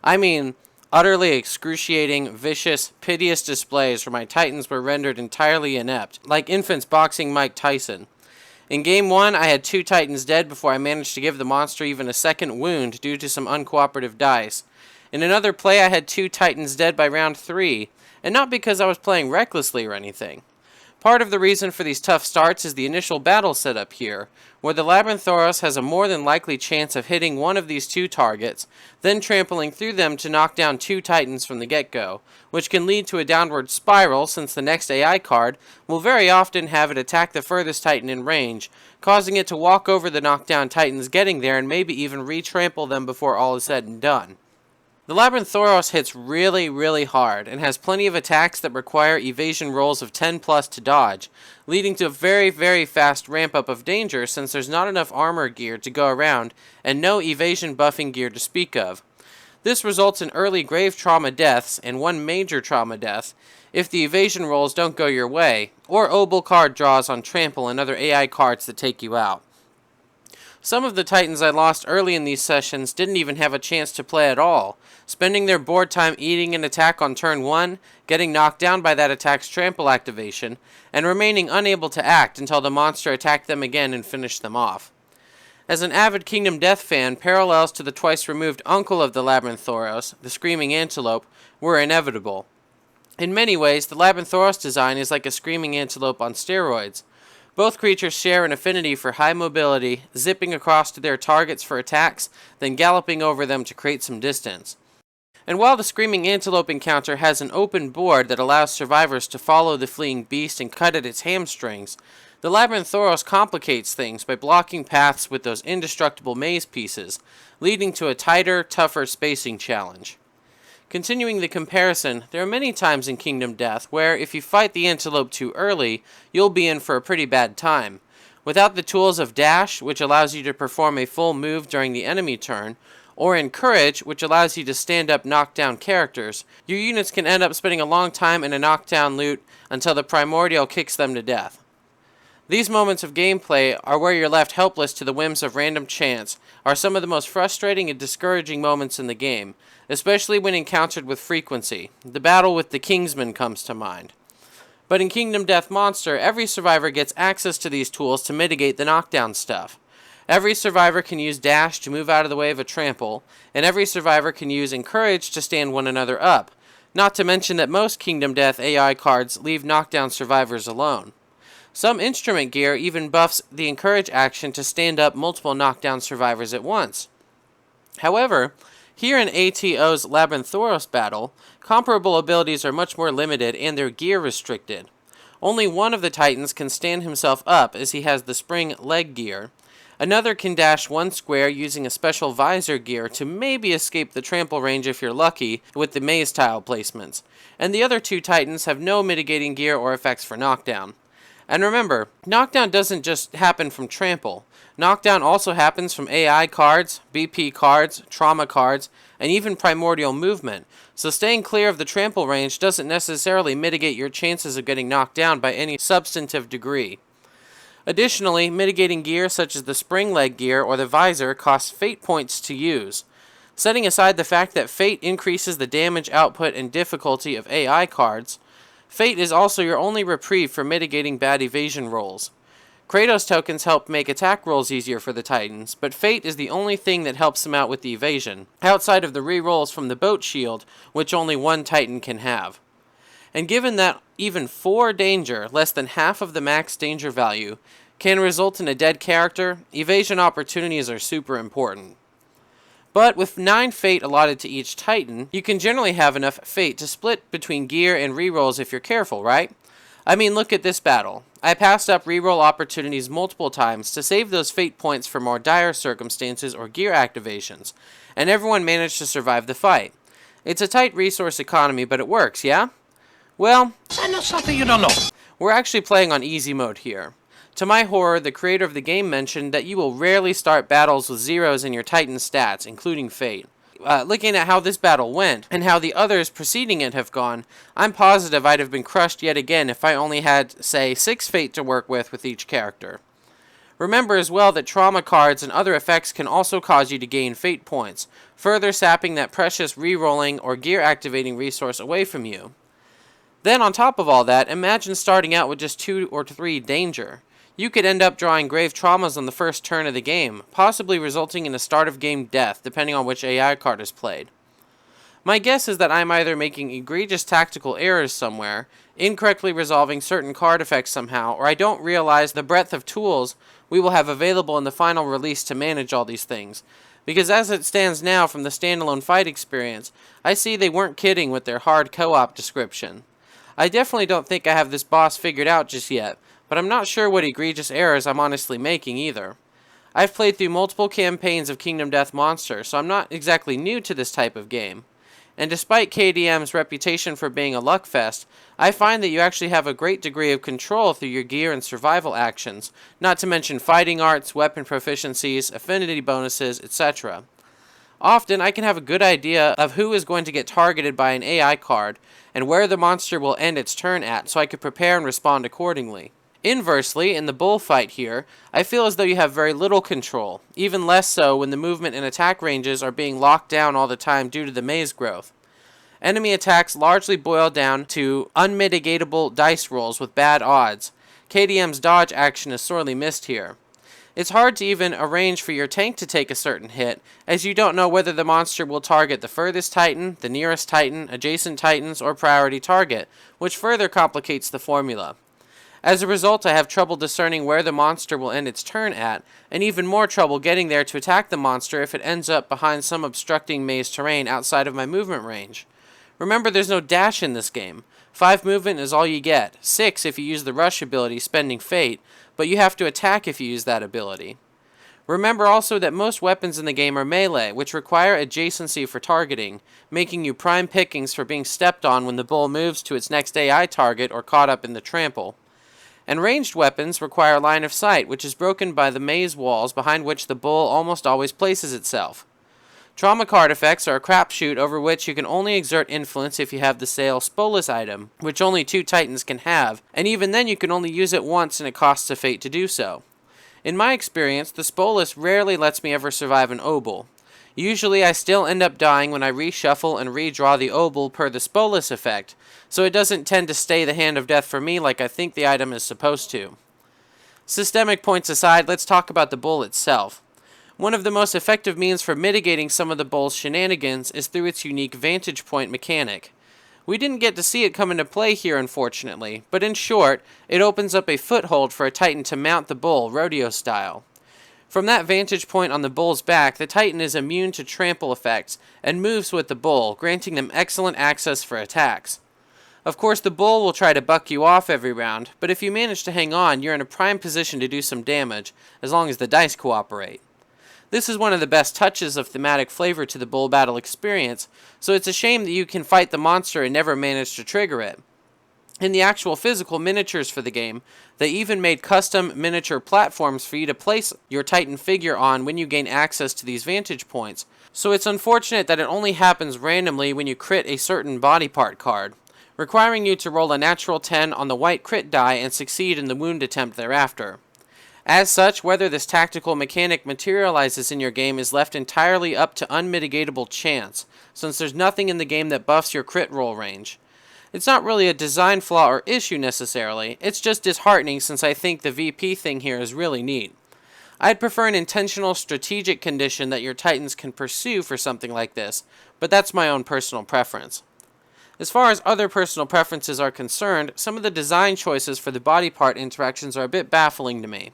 I mean, utterly excruciating, vicious, piteous displays where my titans were rendered entirely inept, like infants boxing Mike Tyson. In Game 1, I had 2 titans dead before I managed to give the monster even a second wound due to some uncooperative dice. In another play, I had 2 titans dead by round 3, and not because I was playing recklessly or anything. Part of the reason for these tough starts is the initial battle setup here, where the Labyrinthauros has a more than likely chance of hitting one of these 2 targets, then trampling through them to knock down 2 titans from the get-go, which can lead to a downward spiral since the next AI card will very often have it attack the furthest titan in range, causing it to walk over the knockdown titans getting there and maybe even re-trample them before all is said and done. The Labyrinthauros hits really, really hard, and has plenty of attacks that require evasion rolls of 10 plus to dodge, leading to a very, very fast ramp-up of danger since there's not enough armor gear to go around, and no evasion buffing gear to speak of. This results in early grave trauma deaths, and 1 major trauma death, if the evasion rolls don't go your way, or obol card draws on trample and other AI cards that take you out. Some of the titans I lost early in these sessions didn't even have a chance to play at all, spending their board time eating an attack on turn 1, getting knocked down by that attack's trample activation, and remaining unable to act until the monster attacked them again and finished them off. As an avid Kingdom Death fan, parallels to the twice-removed uncle of the Labyrinthauros, the Screaming Antelope, were inevitable. In many ways, the Labyrinthauros design is like a Screaming Antelope on steroids. Both creatures share an affinity for high mobility, zipping across to their targets for attacks, then galloping over them to create some distance. And while the Screaming Antelope encounter has an open board that allows survivors to follow the fleeing beast and cut at its hamstrings, The Labyrinthauros complicates things by blocking paths with those indestructible maze pieces, leading to a tighter, tougher spacing challenge. Continuing the comparison, there are many times in Kingdom Death where if you fight the antelope too early, you'll be in for a pretty bad time. Without the tools of Dash, which allows you to perform a full move during the enemy turn, or Encourage, which allows you to stand up knockdown characters, your units can end up spending a long time in a knockdown loot until the Primordial kicks them to death. These moments of gameplay are where you're left helpless to the whims of random chance, are some of the most frustrating and discouraging moments in the game, especially when encountered with frequency. The battle with the Kingsman comes to mind. But in Kingdom Death Monster, every survivor gets access to these tools to mitigate the knockdown stuff. Every survivor can use Dash to move out of the way of a trample, and every survivor can use Encourage to stand one another up, not to mention that most Kingdom Death AI cards leave knockdown survivors alone. Some instrument gear even buffs the Encourage action to stand up multiple knockdown survivors at once. However, here in ATO's Labyrinthauros battle, comparable abilities are much more limited and their gear restricted. Only one of the Titans can stand himself up as he has the spring leg gear. Another can dash one square using a special visor gear to maybe escape the trample range if you're lucky with the maze tile placements. And the other two Titans have no mitigating gear or effects for knockdown. And remember, knockdown doesn't just happen from trample. Knockdown also happens from AI cards, BP cards, trauma cards, and even primordial movement, so staying clear of the trample range doesn't necessarily mitigate your chances of getting knocked down by any substantive degree. Additionally, mitigating gear such as the spring leg gear or the visor costs fate points to use. Setting aside the fact that fate increases the damage output and difficulty of AI cards, fate is also your only reprieve for mitigating bad evasion rolls. Kratos tokens help make attack rolls easier for the Titans, but fate is the only thing that helps them out with the evasion, outside of the rerolls from the boat shield, which only one Titan can have. And given that even 4 danger, less than half of the max danger value, can result in a dead character, evasion opportunities are super important. But with 9 fate allotted to each Titan, you can generally have enough fate to split between gear and rerolls if you're careful, right? I mean, look at this battle. I passed up reroll opportunities multiple times to save those fate points for more dire circumstances or gear activations, and everyone managed to survive the fight. It's a tight resource economy, but it works, yeah? Well, I know something you don't know. we're actually playing on easy mode here. To my horror, the creator of the game mentioned that you will rarely start battles with zeros in your Titan stats, including fate. Looking at how this battle went, and how the others preceding it have gone, I'm positive I'd have been crushed yet again if I only had, say, 6 fate to work with each character. Remember as well that trauma cards and other effects can also cause you to gain fate points, further sapping that precious rerolling or gear activating resource away from you. Then on top of all that, imagine starting out with just 2 or 3 danger. You could end up drawing grave traumas on the first turn of the game, possibly resulting in a start of game death, depending on which AI card is played. My guess is that I'm either making egregious tactical errors somewhere, incorrectly resolving certain card effects somehow, or I don't realize the breadth of tools we will have available in the final release to manage all these things. Because as it stands now from the standalone fight experience, I see they weren't kidding with their hard co-op description. I definitely don't think I have this boss figured out just yet, but I'm not sure what egregious errors I'm honestly making either. I've played through multiple campaigns of Kingdom Death Monster, so I'm not exactly new to this type of game. And despite KDM's reputation for being a luckfest, I find that you actually have a great degree of control through your gear and survival actions, not to mention fighting arts, weapon proficiencies, affinity bonuses, etc. Often I can have a good idea of who is going to get targeted by an AI card, and where the monster will end its turn at, so I could prepare and respond accordingly. Inversely, in the bullfight here, I feel as though you have very little control, even less so when the movement and attack ranges are being locked down all the time due to the maze growth. Enemy attacks largely boil down to unmitigatable dice rolls with bad odds. KDM's dodge action is sorely missed here. It's hard to even arrange for your tank to take a certain hit, as you don't know whether the monster will target the furthest Titan, the nearest Titan, adjacent Titans, or priority target, which further complicates the formula. As a result, I have trouble discerning where the monster will end its turn at, and even more trouble getting there to attack the monster if it ends up behind some obstructing maze terrain outside of my movement range. Remember, there's no dash in this game. 5 movement is all you get, 6 if you use the rush ability spending fate, but you have to attack if you use that ability. Remember also that most weapons in the game are melee, which require adjacency for targeting, making you prime pickings for being stepped on when the bull moves to its next AI target or caught up in the trample. And ranged weapons require line of sight, which is broken by the maze walls behind which the bull almost always places itself. Trauma card effects are a crapshoot over which you can only exert influence if you have the Sale Spolis item, which only 2 Titans can have, and even then you can only use it once and it costs a fate to do so. In my experience, the Spolis rarely lets me ever survive an Obol. Usually I still end up dying when I reshuffle and redraw the Obol per the Spolis effect, so it doesn't tend to stay the hand of death for me like I think the item is supposed to. Systemic points aside, let's talk about the bull itself. One of the most effective means for mitigating some of the bull's shenanigans is through its unique vantage point mechanic. We didn't get to see it come into play here, unfortunately, but in short, it opens up a foothold for a Titan to mount the bull, rodeo style. From that vantage point on the bull's back, the Titan is immune to trample effects and moves with the bull, granting them excellent access for attacks. Of course, the bull will try to buck you off every round, but if you manage to hang on, you're in a prime position to do some damage, as long as the dice cooperate. This is one of the best touches of thematic flavor to the bull battle experience, so it's a shame that you can fight the monster and never manage to trigger it. In the actual physical miniatures for the game, they even made custom miniature platforms for you to place your Titan figure on when you gain access to these vantage points, so it's unfortunate that it only happens randomly when you crit a certain body part card, requiring you to roll a natural 10 on the white crit die and succeed in the wound attempt thereafter. As such, whether this tactical mechanic materializes in your game is left entirely up to unmitigatable chance, since there's nothing in the game that buffs your crit roll range. It's not really a design flaw or issue necessarily, it's just disheartening since I think the VP thing here is really neat. I'd prefer an intentional strategic condition that your Titans can pursue for something like this, but that's my own personal preference. As far as other personal preferences are concerned, some of the design choices for the body part interactions are a bit baffling to me.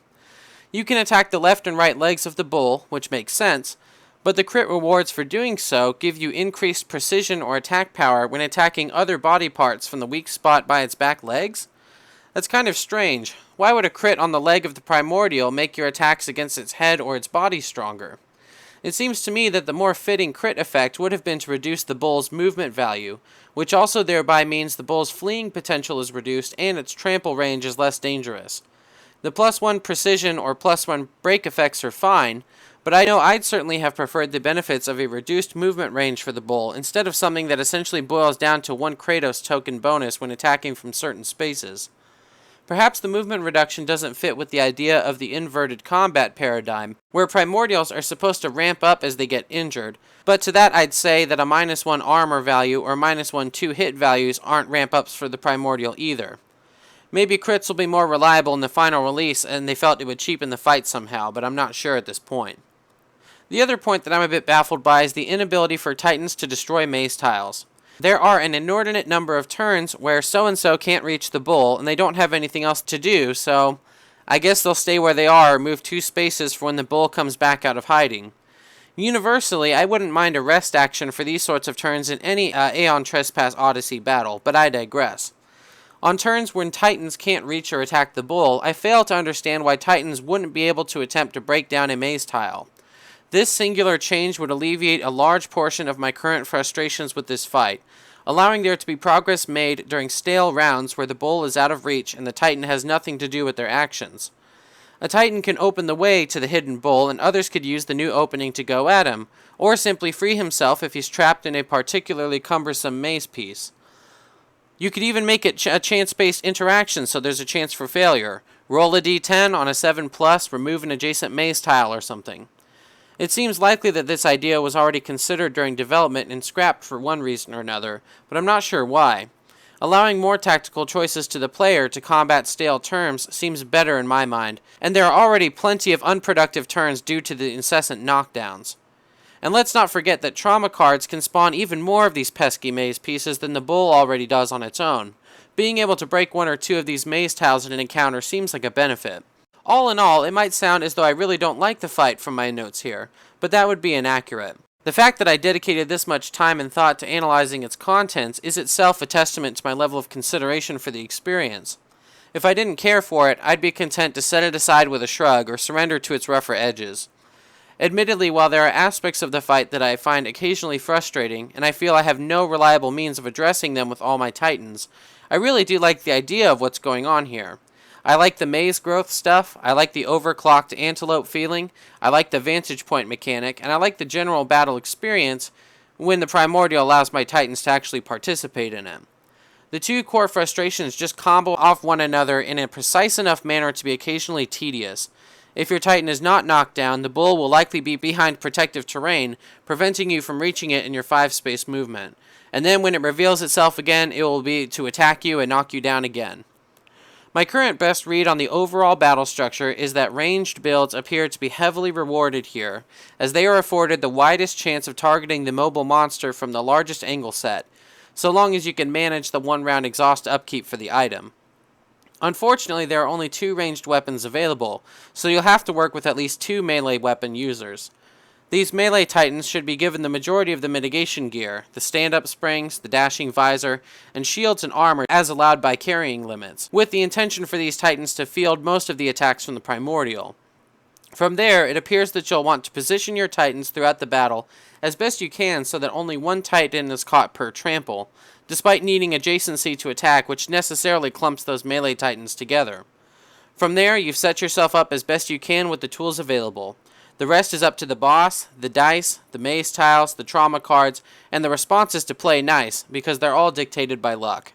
You can attack the left and right legs of the bull, which makes sense, but the crit rewards for doing so give you increased precision or attack power when attacking other body parts from the weak spot by its back legs? That's kind of strange. Why would a crit on the leg of the Primordial make your attacks against its head or its body stronger? It seems to me that the more fitting crit effect would have been to reduce the bull's movement value, which also thereby means the bull's fleeing potential is reduced and its trample range is less dangerous. The +1 precision or +1 break effects are fine, but I know I'd certainly have preferred the benefits of a reduced movement range for the bull instead of something that essentially boils down to 1 Kratos token bonus when attacking from certain spaces. Perhaps the movement reduction doesn't fit with the idea of the inverted combat paradigm, where Primordials are supposed to ramp up as they get injured, but to that I'd say that a -1 armor value or -1 2 hit values aren't ramp-ups for the Primordial either. Maybe crits will be more reliable in the final release and they felt it would cheapen the fight somehow, but I'm not sure at this point. The other point that I'm a bit baffled by is the inability for Titans to destroy maze tiles. There are an inordinate number of turns where so-and-so can't reach the bull and they don't have anything else to do, so I guess they'll stay where they are or move 2 spaces for when the bull comes back out of hiding. Universally, I wouldn't mind a rest action for these sorts of turns in any Aeon Trespass Odyssey battle, but I digress. On turns when Titans can't reach or attack the bull, I fail to understand why Titans wouldn't be able to attempt to break down a maze tile. This singular change would alleviate a large portion of my current frustrations with this fight, allowing there to be progress made during stale rounds where the bull is out of reach and the Titan has nothing to do with their actions. A Titan can open the way to the hidden bull and others could use the new opening to go at him, or simply free himself if he's trapped in a particularly cumbersome maze piece. You could even make it a chance-based interaction so there's a chance for failure. Roll a d10 on a 7+, remove an adjacent maze tile or something. It seems likely that this idea was already considered during development and scrapped for one reason or another, but I'm not sure why. Allowing more tactical choices to the player to combat stale turns seems better in my mind, and there are already plenty of unproductive turns due to the incessant knockdowns. And let's not forget that trauma cards can spawn even more of these pesky maze pieces than the bull already does on its own. Being able to break 1 or 2 of these maze tiles in an encounter seems like a benefit. All in all, it might sound as though I really don't like the fight from my notes here, but that would be inaccurate. The fact that I dedicated this much time and thought to analyzing its contents is itself a testament to my level of consideration for the experience. If I didn't care for it, I'd be content to set it aside with a shrug or surrender to its rougher edges. Admittedly, while there are aspects of the fight that I find occasionally frustrating, and I feel I have no reliable means of addressing them with all my titans, I really do like the idea of what's going on here. I like the maze growth stuff, I like the overclocked antelope feeling, I like the vantage point mechanic, and I like the general battle experience when the Primordial allows my titans to actually participate in it. The two core frustrations just combo off one another in a precise enough manner to be occasionally tedious. If your titan is not knocked down, the bull will likely be behind protective terrain, preventing you from reaching it in your 5-space movement. And then when it reveals itself again, it will be to attack you and knock you down again. My current best read on the overall battle structure is that ranged builds appear to be heavily rewarded here, as they are afforded the widest chance of targeting the mobile monster from the largest angle set, so long as you can manage the 1-round exhaust upkeep for the item. Unfortunately, there are only 2 ranged weapons available, so you'll have to work with at least 2 melee weapon users. These melee titans should be given the majority of the mitigation gear, the stand-up springs, the dashing visor, and shields and armor as allowed by carrying limits, with the intention for these titans to field most of the attacks from the Primordial. From there, it appears that you'll want to position your titans throughout the battle as best you can so that only 1 titan is caught per trample, despite needing adjacency to attack, which necessarily clumps those melee titans together. From there, you've set yourself up as best you can with the tools available. The rest is up to the boss, the dice, the maze tiles, the trauma cards, and the responses to play nice, because they're all dictated by luck.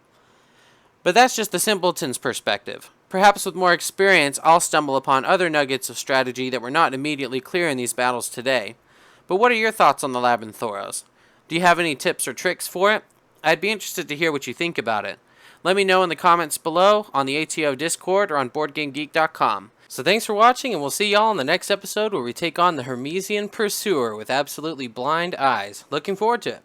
But that's just the Simpleton's perspective. Perhaps with more experience, I'll stumble upon other nuggets of strategy that were not immediately clear in these battles today. But what are your thoughts on the Labyrinthauros? Do you have any tips or tricks for it? I'd be interested to hear what you think about it. Let me know in the comments below, on the ATO Discord, or on BoardGameGeek.com. So thanks for watching, and we'll see y'all in the next episode where we take on the Hermesian Pursuer with absolutely blind eyes. Looking forward to it.